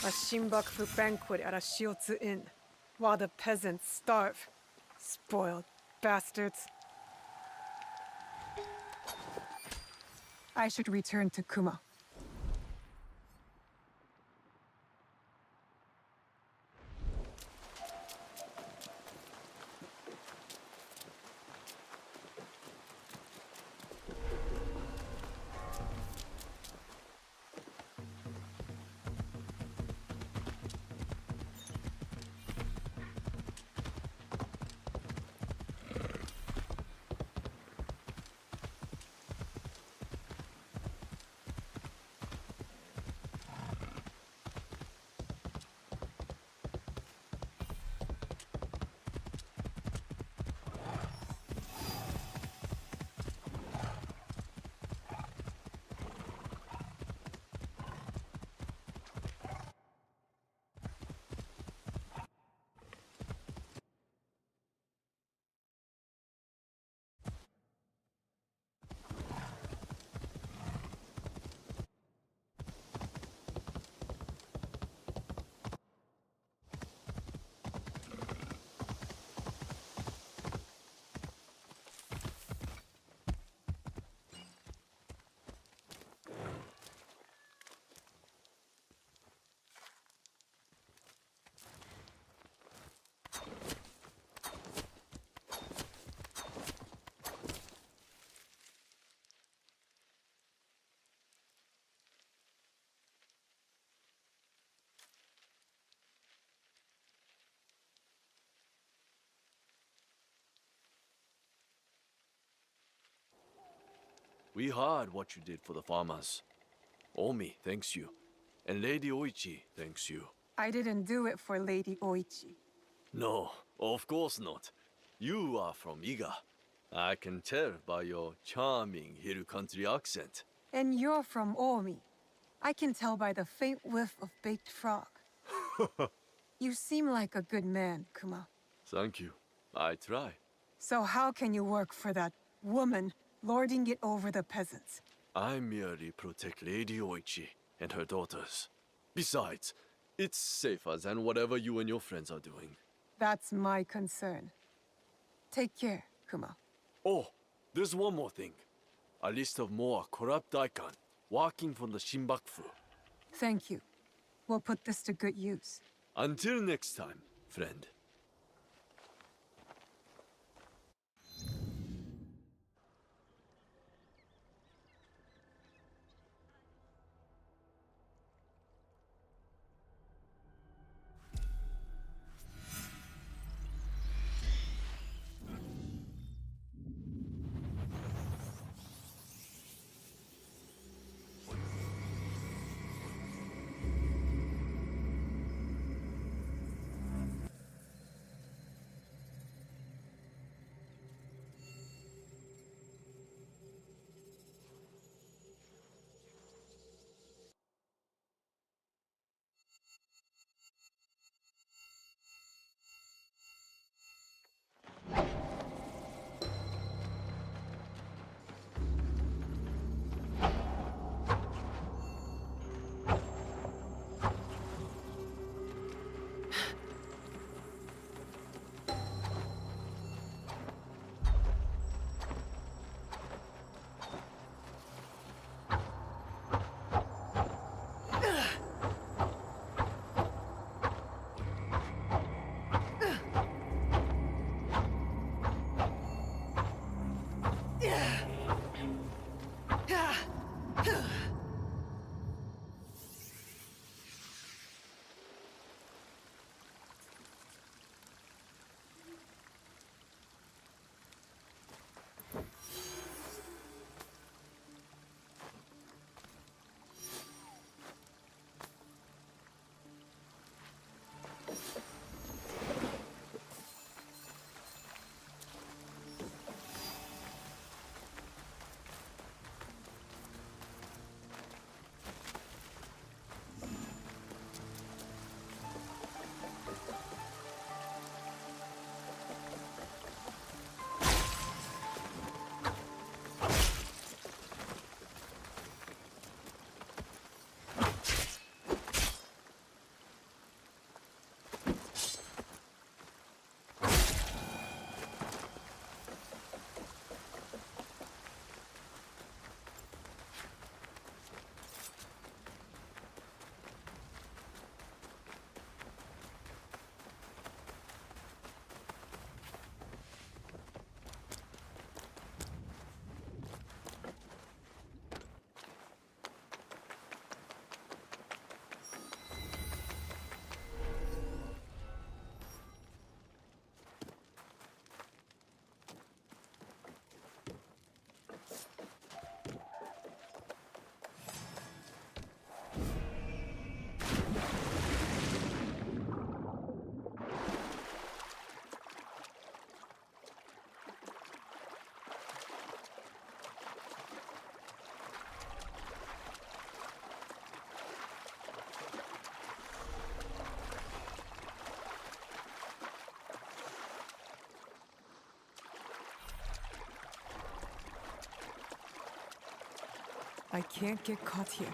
A Shinbakufu banquet at a Shiotsu inn, while the peasants starve. Spoiled bastards. I should return to Kuma. We heard what you did for the farmers. Omi thanks you, and Lady Oichi thanks you. I didn't do it for Lady Oichi. No, of course not. You are from Iga. I can tell by your charming hill country accent. And you're from Omi. I can tell by the faint whiff of baked frog. You seem like a good man, Kuma. Thank you. I try. So how can you work for that woman, lording it over the peasants? I merely protect Lady Oichi and her daughters. Besides, it's safer than whatever you and your friends are doing. That's my concern. Take care, Kuma. Oh, there's one more thing. A list of more corrupt daikon walking from the Shinbakufu. Thank you. We'll put this to good use. Until next time, friend. I can't get caught here.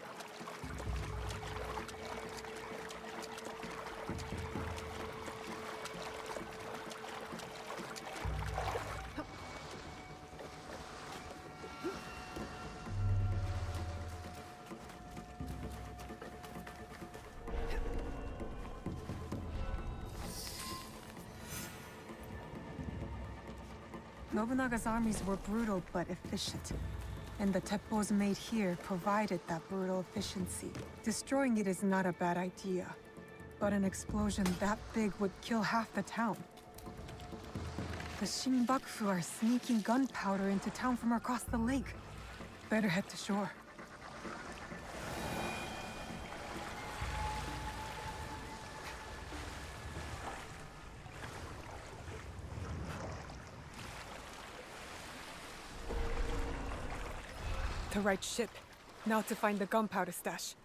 Nobunaga's armies were brutal but efficient. And the teppos made here provided that brutal efficiency. Destroying it is not a bad idea. But an explosion that big would kill half the town. The Shinbakufu are sneaking gunpowder into town from across the lake. Better head to shore. The right ship. Now to find the gunpowder stash.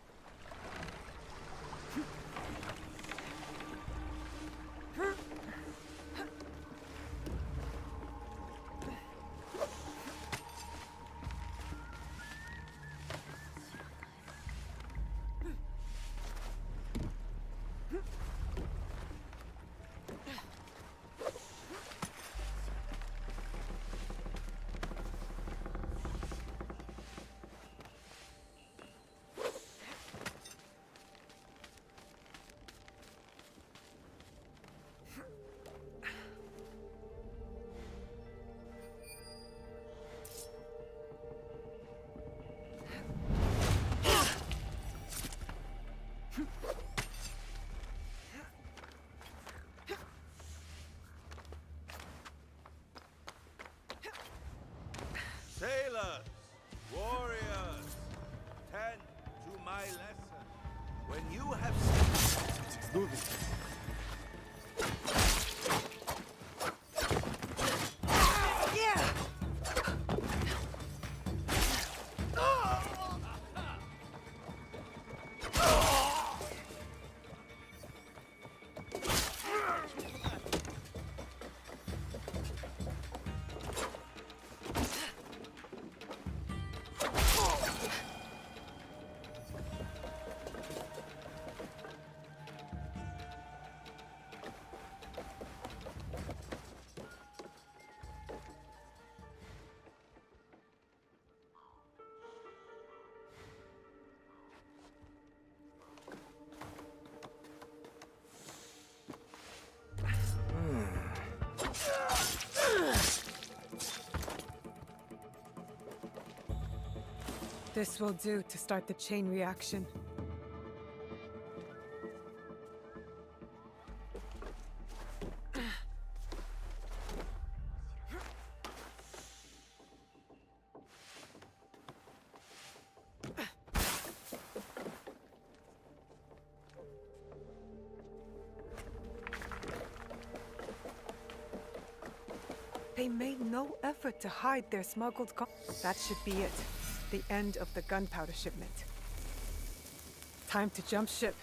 Sailors, warriors, tend to my lesson. When you have It's moving. This will do to start the chain reaction. They made no effort to hide their smuggled That should be it. The end of the gunpowder shipment. Time to jump ship.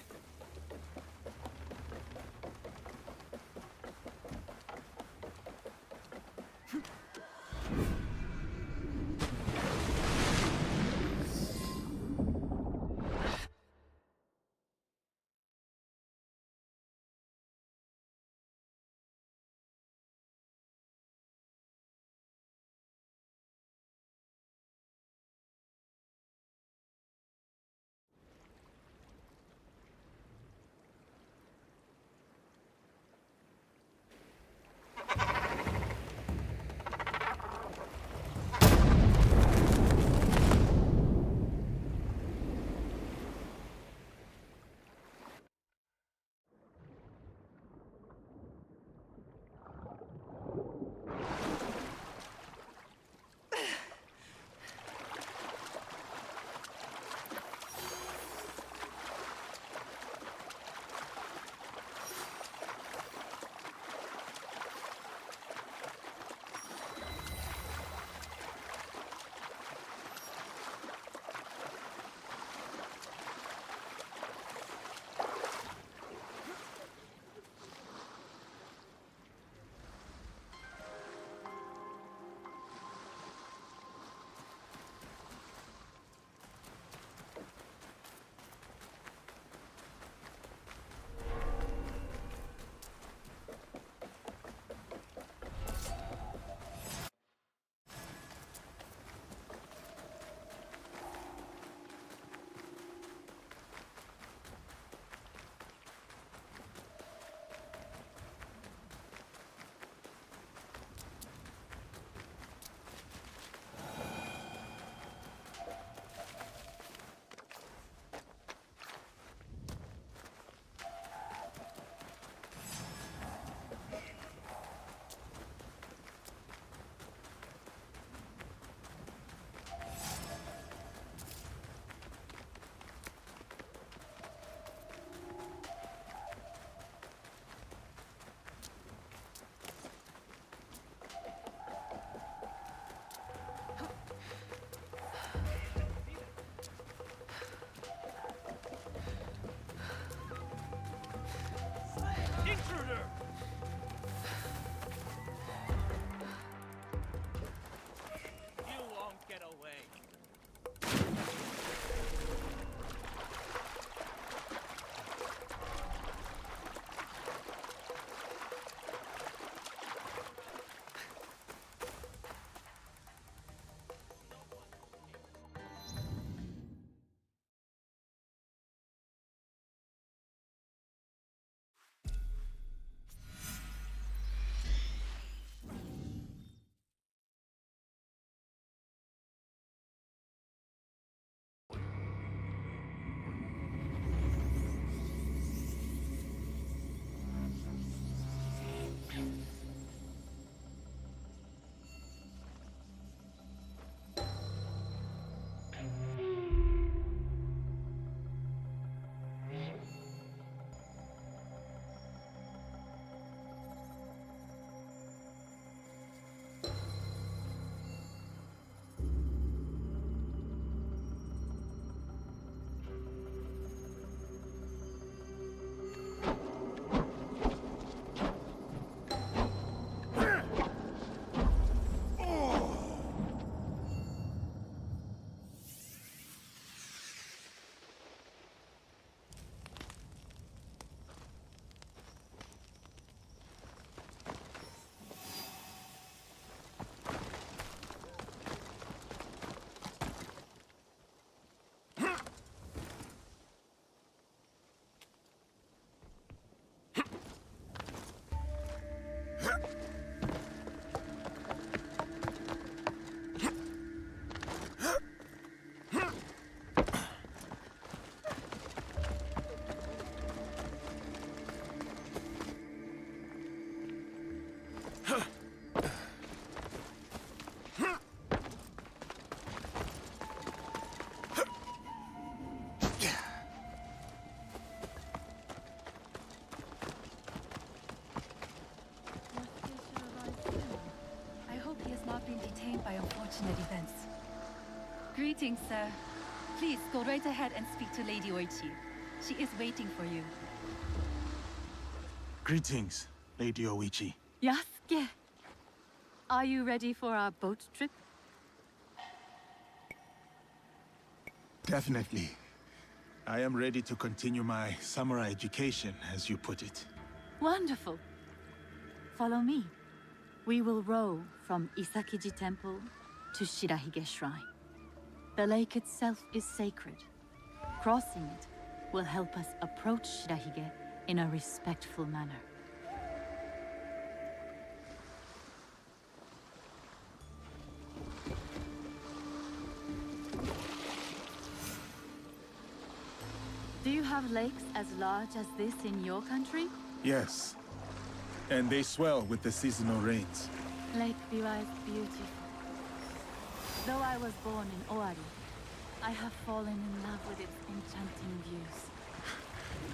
unfortunate events. Greetings, sir. Please go right ahead and speak to Lady Oichi. She is waiting for you. Greetings, Lady Oichi. Yasuke! Are you ready for our boat trip? Definitely. I am ready to continue my samurai education, as you put it. Wonderful. Follow me. We will row from Isakiji Temple to Shirahige Shrine. The lake itself is sacred. Crossing it will help us approach Shirahige in a respectful manner. Do you have lakes as large as this in your country? Yes. And they swell with the seasonal rains. Lake Biwa is beautiful. Though I was born in Owari, I have fallen in love with its enchanting views.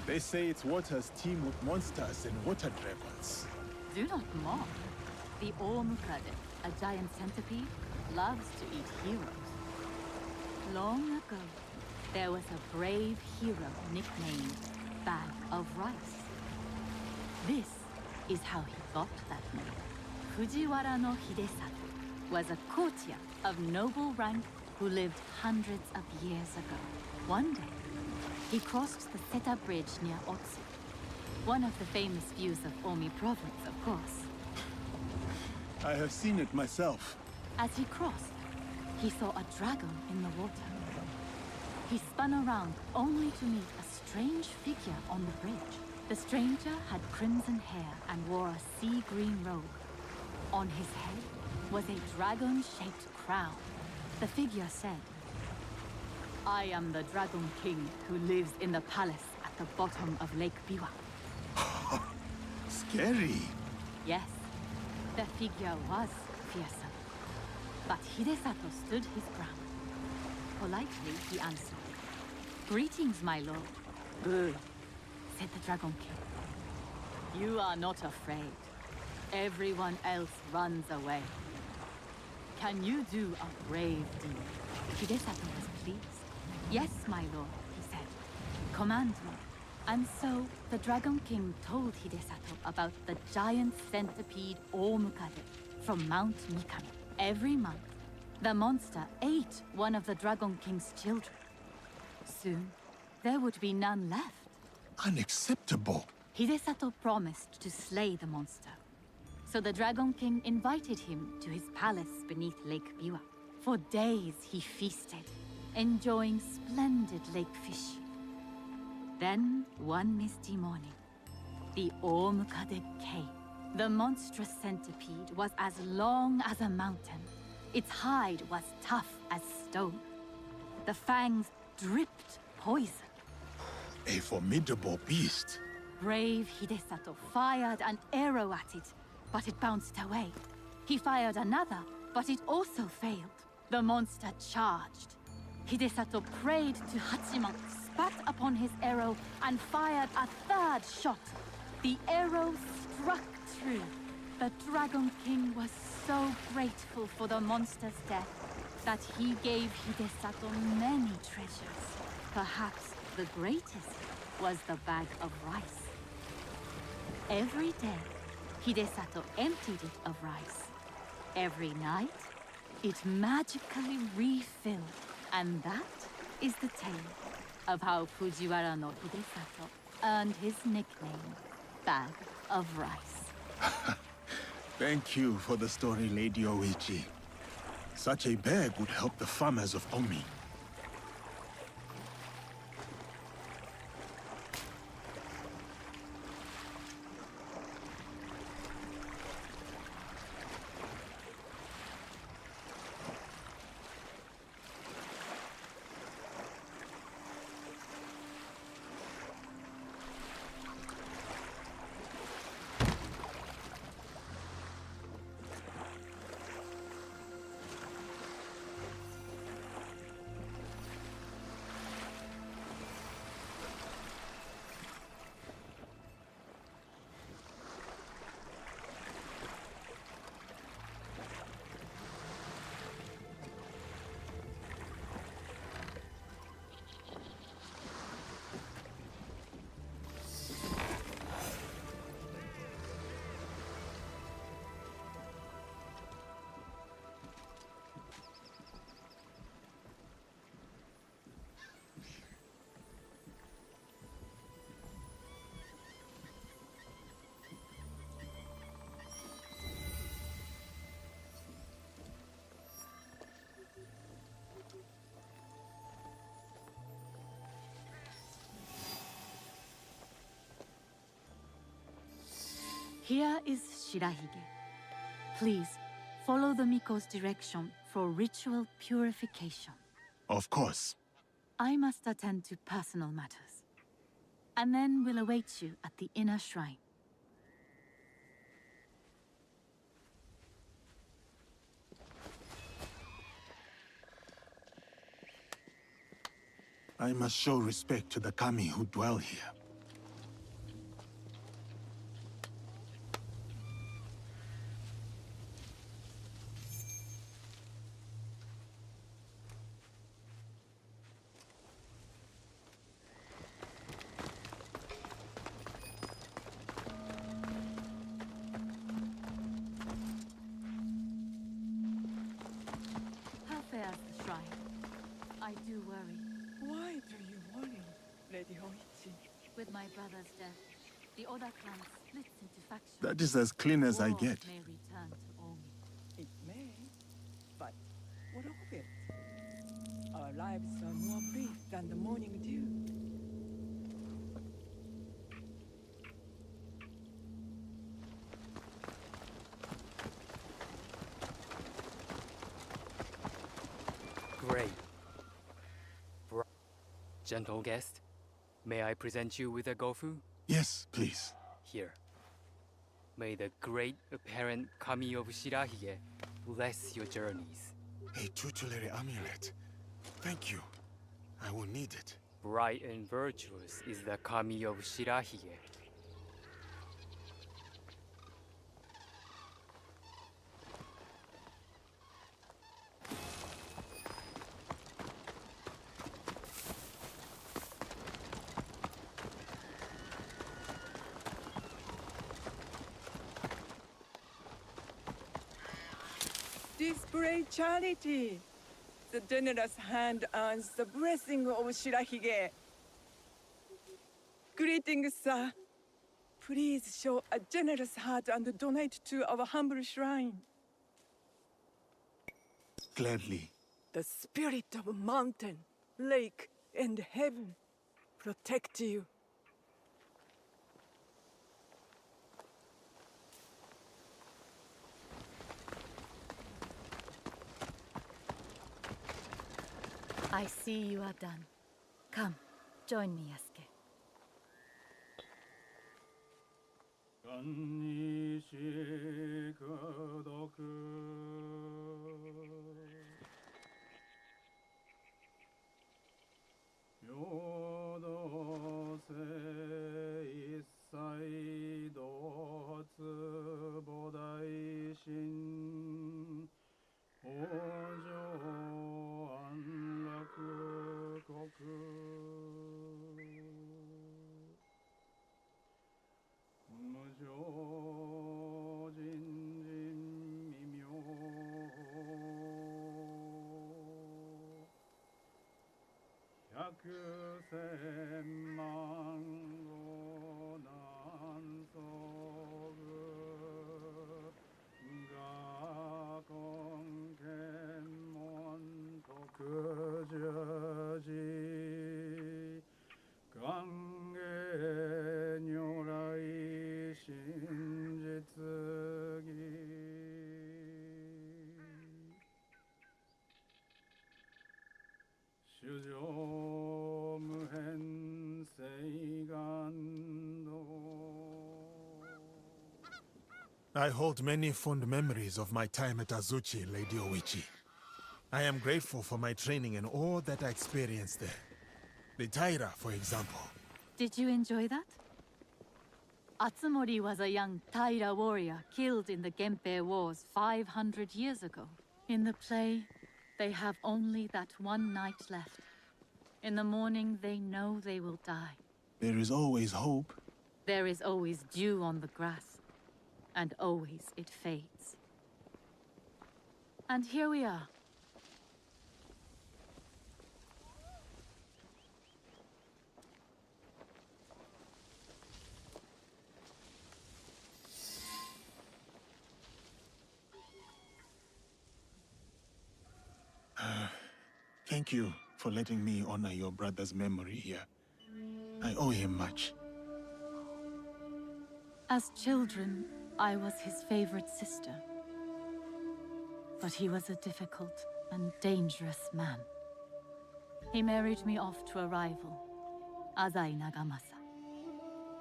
They say its waters teem with monsters and water dragons. Do not mock. The Omukade, a giant centipede, loves to eat heroes. Long ago, there was a brave hero nicknamed Bag of Rice. This is how he got that name. Fujiwara no Hidesato was a courtier of noble rank who lived hundreds of years ago. One day, he crossed the Seta Bridge near Otsu, one of the famous views of Omi province, of course. I have seen it myself. As he crossed, he saw a dragon in the water. He spun around only to meet a strange figure on the bridge. The stranger had crimson hair and wore a sea green robe. On his head was a dragon-shaped crown. The figure said, "I am the Dragon King who lives in the palace at the bottom of Lake Biwa." Scary. Yes, the figure was fearsome. But Hidesato stood his ground. Politely, he answered, "Greetings, my lord." "Good," said the Dragon King. "You are not afraid. Everyone else runs away. Can you do a brave deed?" Hidesato was pleased. "Yes, my lord," he said. "Command me." And so, the Dragon King told Hidesato about the giant centipede Omukade from Mount Mikami. Every month, the monster ate one of the Dragon King's children. Soon, there would be none left. Unacceptable. Hidesato promised to slay the monster. So the Dragon King invited him to his palace beneath Lake Biwa. For days he feasted, enjoying splendid lake fish. Then, one misty morning, the Omukade came. The monstrous centipede was as long as a mountain. Its hide was tough as stone. The fangs dripped poison. A formidable beast. Brave Hidesato fired an arrow at it, but it bounced away. He fired another, but it also failed. The monster charged. Hidesato prayed to Hachiman, spat upon his arrow, and fired a third shot. The arrow struck true. The Dragon King was so grateful for the monster's death that he gave Hidesato many treasures. Perhaps the greatest was the bag of rice. Every day, Hidesato emptied it of rice. Every night, it magically refilled. And that is the tale of how Fujiwara no Hidesato earned his nickname, Bag of Rice. Thank you for the story, Lady Oichi. Such a bag would help the farmers of Omi. Here is Shirahige. Please, follow the Miko's direction for ritual purification. Of course. I must attend to personal matters. And then we'll await you at the inner shrine. I must show respect to the kami who dwell here. How fares the shrine? I do worry. Why do you worry, Lady Hoichi? With my brother's death, the Oda clan splits into factions. That is as clean as I War get. may return to Omi. It may, but what of it? Our lives are more brief than the morning dew. Great. Gentle guest, may I present you with a gofu? Yes, please. Here. May the great apparent kami of Shirahige bless your journeys. A tutelary amulet. Thank you. I will need it. Bright and virtuous is the kami of Shirahige. Display charity. The generous hand earns the blessing of Shirahige. Greetings, sir. Please show a generous heart and donate to our humble shrine. Gladly. The spirit of mountain, lake, and heaven protect you. I see you are done. Come, join me, Yasuke. I hold many fond memories of my time at Azuchi, Lady Oichi. I am grateful for my training and all that I experienced there. The Taira, for example. Did you enjoy that? Atsumori was a young Taira warrior killed in the Genpei Wars 500 years ago. In the play, they have only that one night left. In the morning, they know they will die. There is always hope. There is always dew on the grass, and always it fades. And here we are. Thank you for letting me honor your brother's memory here. I owe him much. As children, I was his favorite sister. But he was a difficult and dangerous man. He married me off to a rival, Azai Nagamasa.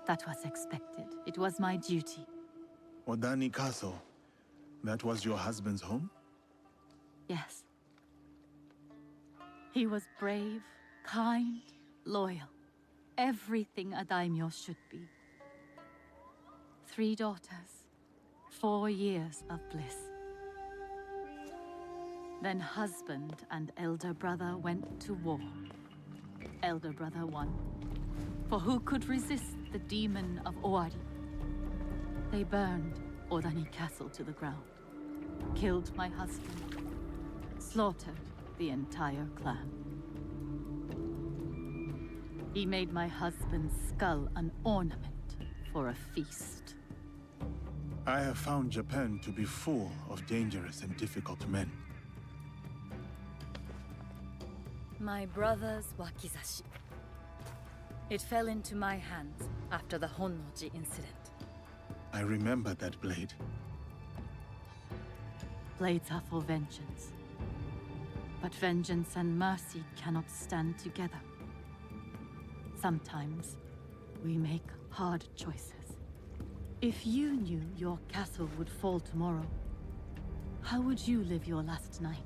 That was expected. It was my duty. Odani Castle. That was your husband's home? Yes. He was brave, kind, loyal. Everything a daimyo should be. 3 daughters, 4 years of bliss. Then husband and elder brother went to war. Elder brother won. For who could resist the demon of Owari? They burned Odani Castle to the ground, killed my husband, slaughtered the entire clan. He made my husband's skull an ornament for a feast. I have found Japan to be full of dangerous and difficult men. My brother's wakizashi. It fell into my hands after the Honnoji incident. I remember that blade. Blades are for vengeance. But vengeance and mercy cannot stand together. Sometimes, we make hard choices. If you knew your castle would fall tomorrow, how would you live your last night?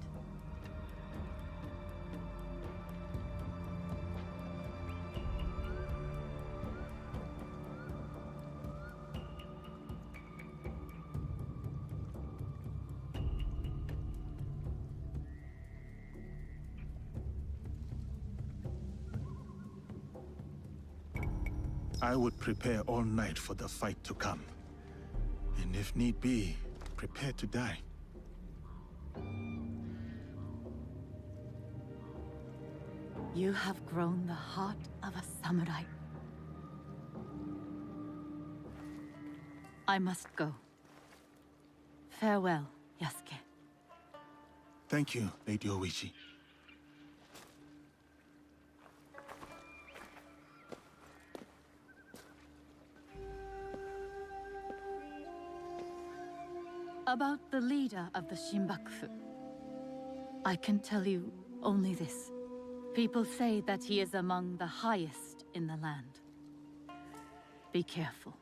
I would prepare all night for the fight to come. And if need be, prepare to die. You have grown the heart of a samurai. I must go. Farewell, Yasuke. Thank you, Lady Oishi. About the leader of the Shinbakufu, I can tell you only this. People say that he is among the highest in the land. Be careful.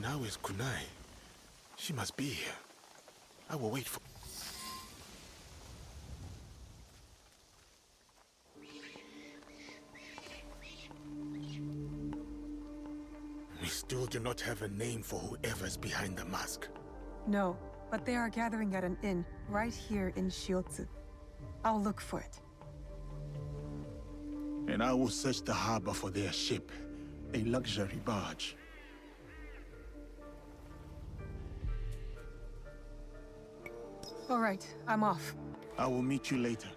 Now is Kunai. She must be here. I will wait for... We still do not have a name for whoever's behind the mask. No, but they are gathering at an inn right here in Shiotsu. I'll look for it. And I will search the harbor for their ship, a luxury barge. All right, I'm off. I will meet you later.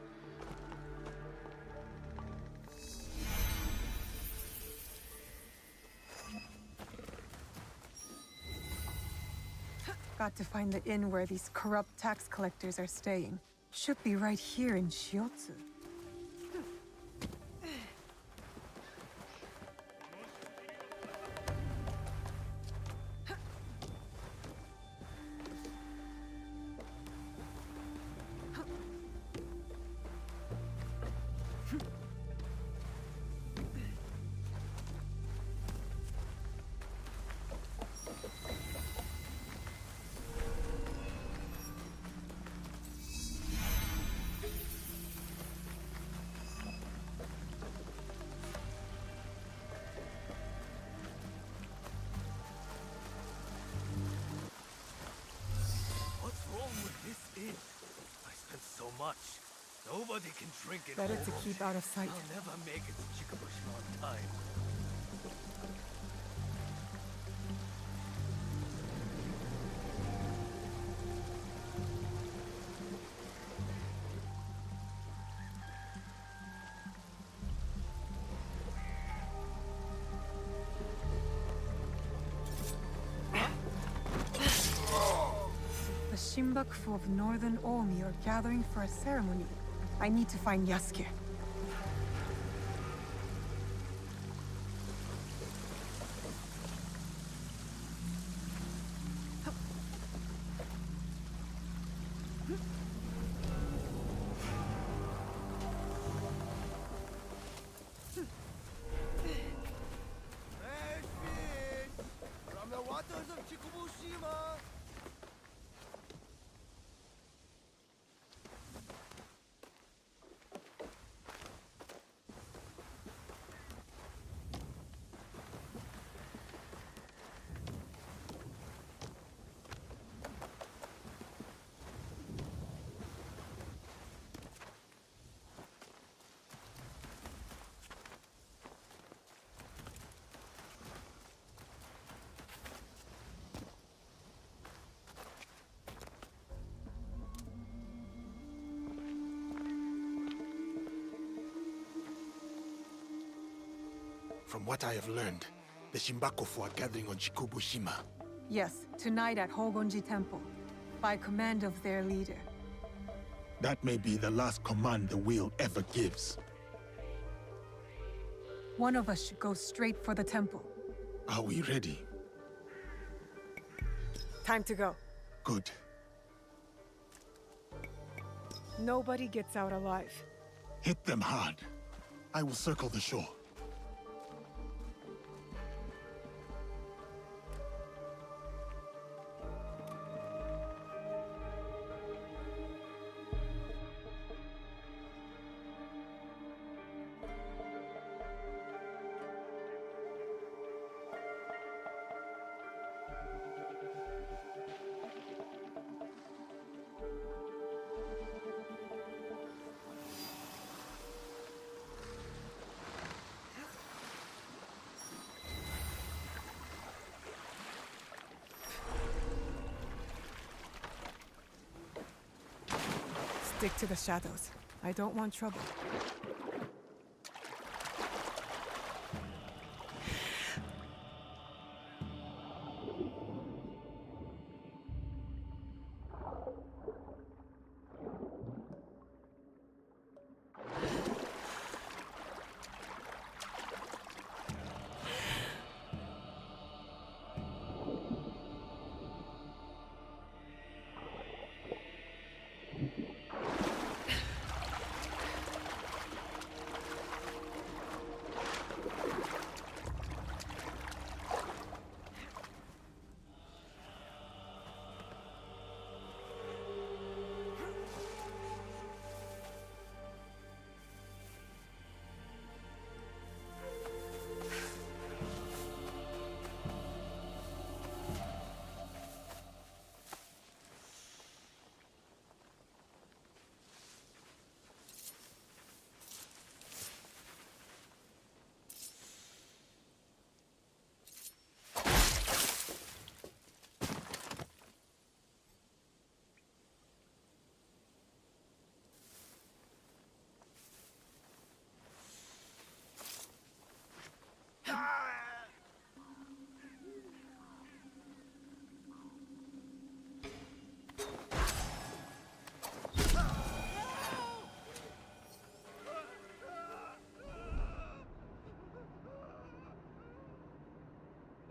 Got to find the inn where these corrupt tax collectors are staying. Should be right here in Shiotsu. What's wrong with this inn? I spent so much. Nobody can drink it. Better to keep out of sight. I'll never make it to Chikabushima on time. The Shinbakufu of Northern Omi are gathering for a ceremony. I need to find Yasuke. Fresh fish from the waters of Chikubushima. From what I have learned, the Shinbakufu are gathering on Chikubushima. Yes, tonight at Hogonji Temple, by command of their leader. That may be the last command the wheel ever gives. One of us should go straight for the temple. Are we ready? Time to go. Good. Nobody gets out alive. Hit them hard. I will circle the shore. Stick to the shadows. I don't want trouble.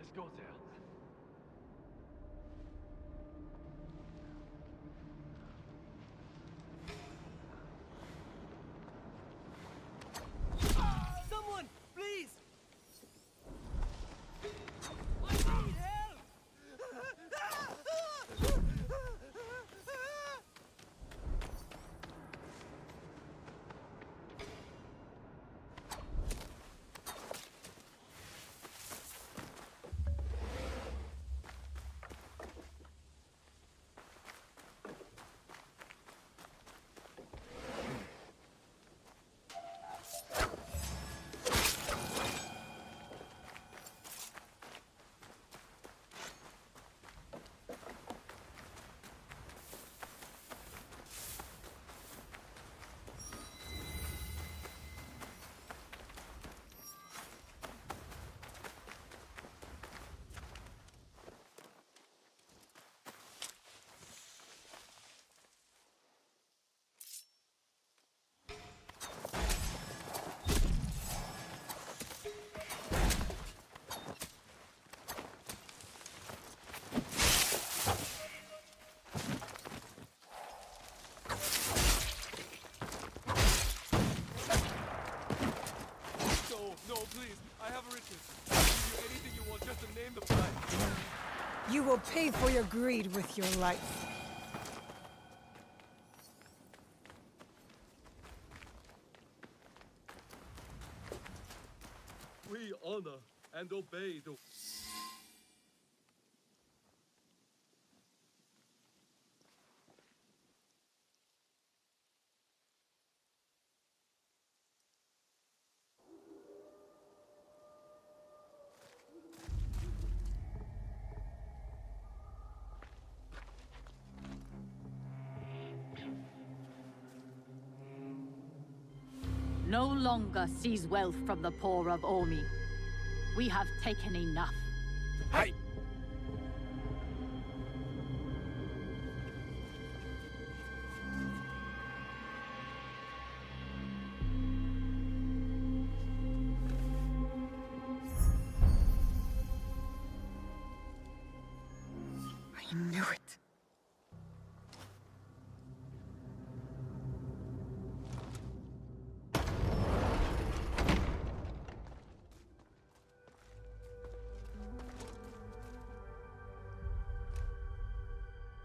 Let's go there. Someone, please! I need help! No, please. I have riches. I'll give you anything you want, just to name the price. You will pay for your greed with your life. We honor and obey the... No longer seize wealth from the poor of Omi. We have taken enough. Hey! I knew it.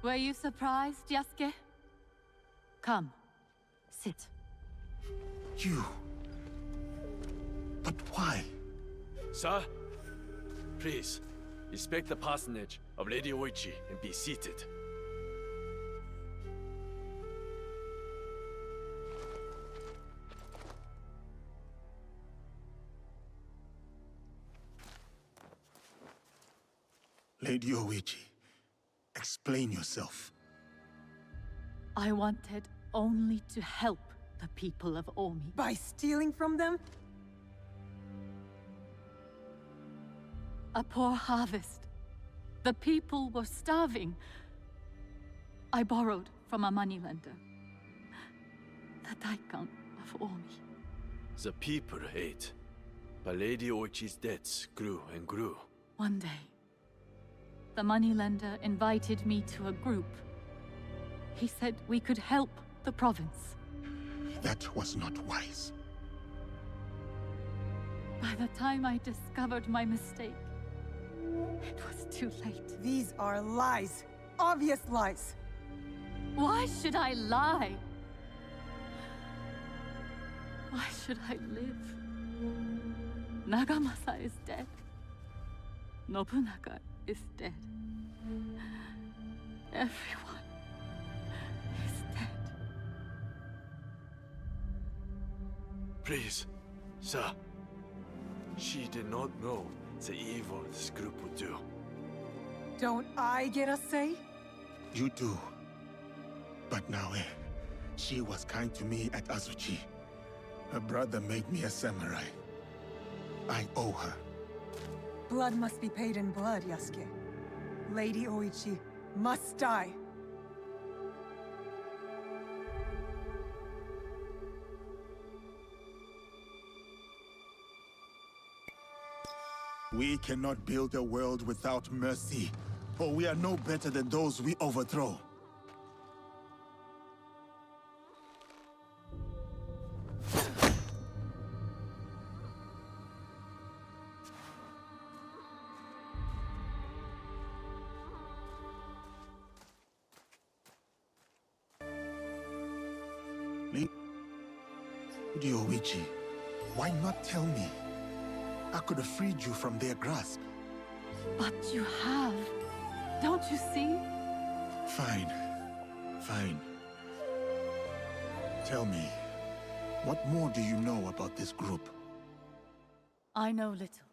Were you surprised, Yasuke? Come, sit. You... But why? Sir, please, respect the parsonage of Lady Oichi and be seated. Lady Oichi, explain yourself. I wanted only to help the people of Omi. By stealing from them? A poor harvest. The people were starving. I borrowed from a moneylender. The Daikon of Omi. The people ate, but Lady Oichi's debts grew and grew. One day, the moneylender invited me to a group. He said we could help the province. That was not wise. By the time I discovered my mistake, it was too late. These are lies. Obvious lies. Why should I lie? Why should I live? Nagamasa is dead. Nobunaga is dead. Everyone is dead. Please, sir. She did not know the evil this group would do. Don't I get a say? You do. But Naoe, she was kind to me at Azuchi. Her brother made me a samurai. I owe her. Blood must be paid in blood, Yasuke. Lady Oichi must die. We cannot build a world without mercy, for we are no better than those we overthrow. Ryoichi, why not tell me? I could have freed you from their grasp. But you have. Don't you see? Fine. Fine. Tell me, what more do you know about this group? I know little.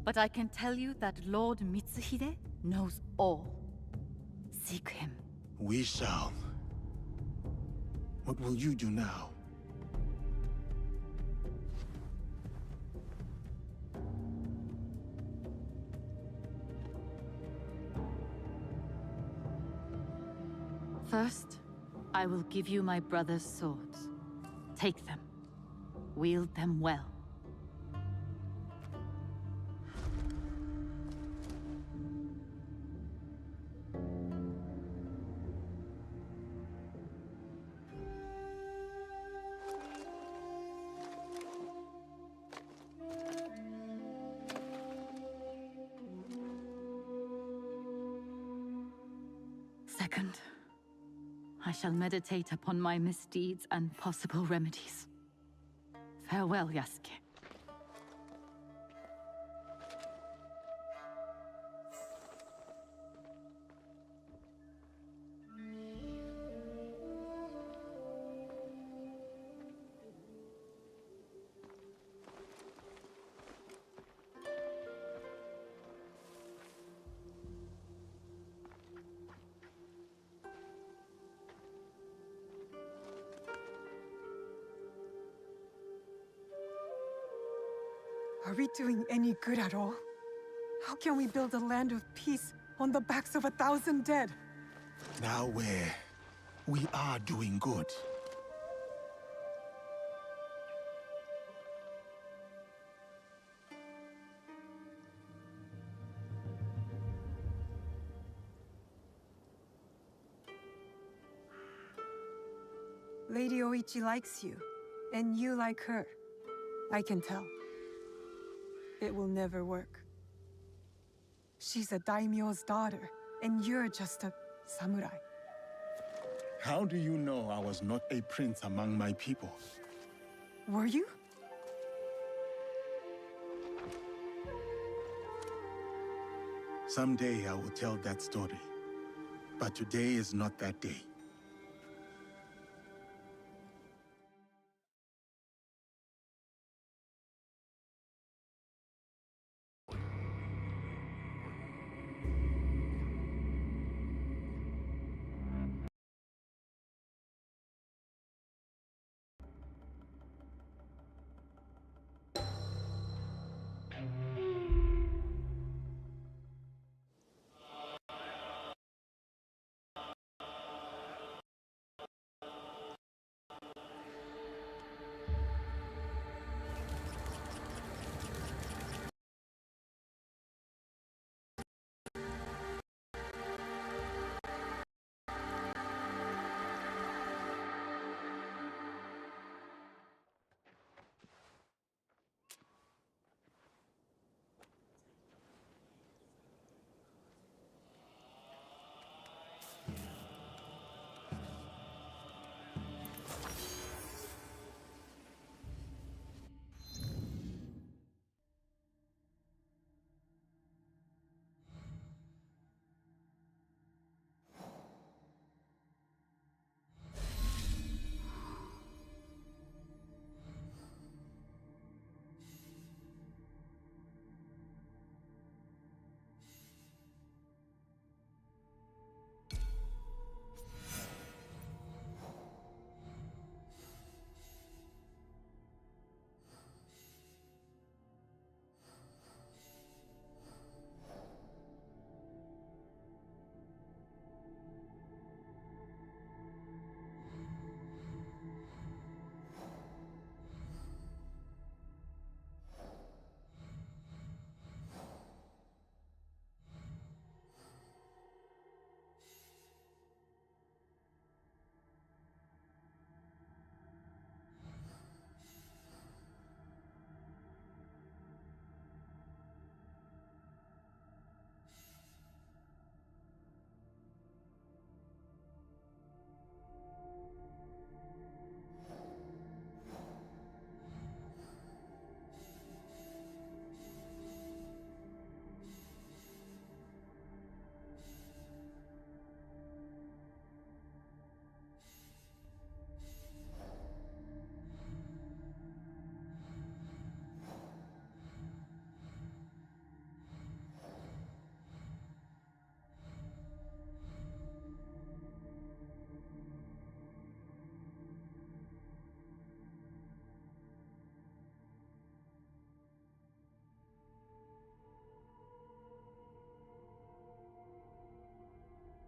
But I can tell you that Lord Mitsuhide knows all. Seek him. We shall. What will you do now? First, I will give you my brother's swords. Take them. Wield them well. Second, I shall meditate upon my misdeeds and possible remedies. Farewell, Yasuke. Are we doing any good at all? How can we build a land of peace on the backs of 1,000 dead? Now we are doing good. Lady Oichi likes you, and you like her. I can tell. It will never work. She's a daimyo's daughter, and you're just a samurai. How do you know I was not a prince among my people? Were you? Someday I will tell that story. But today is not that day.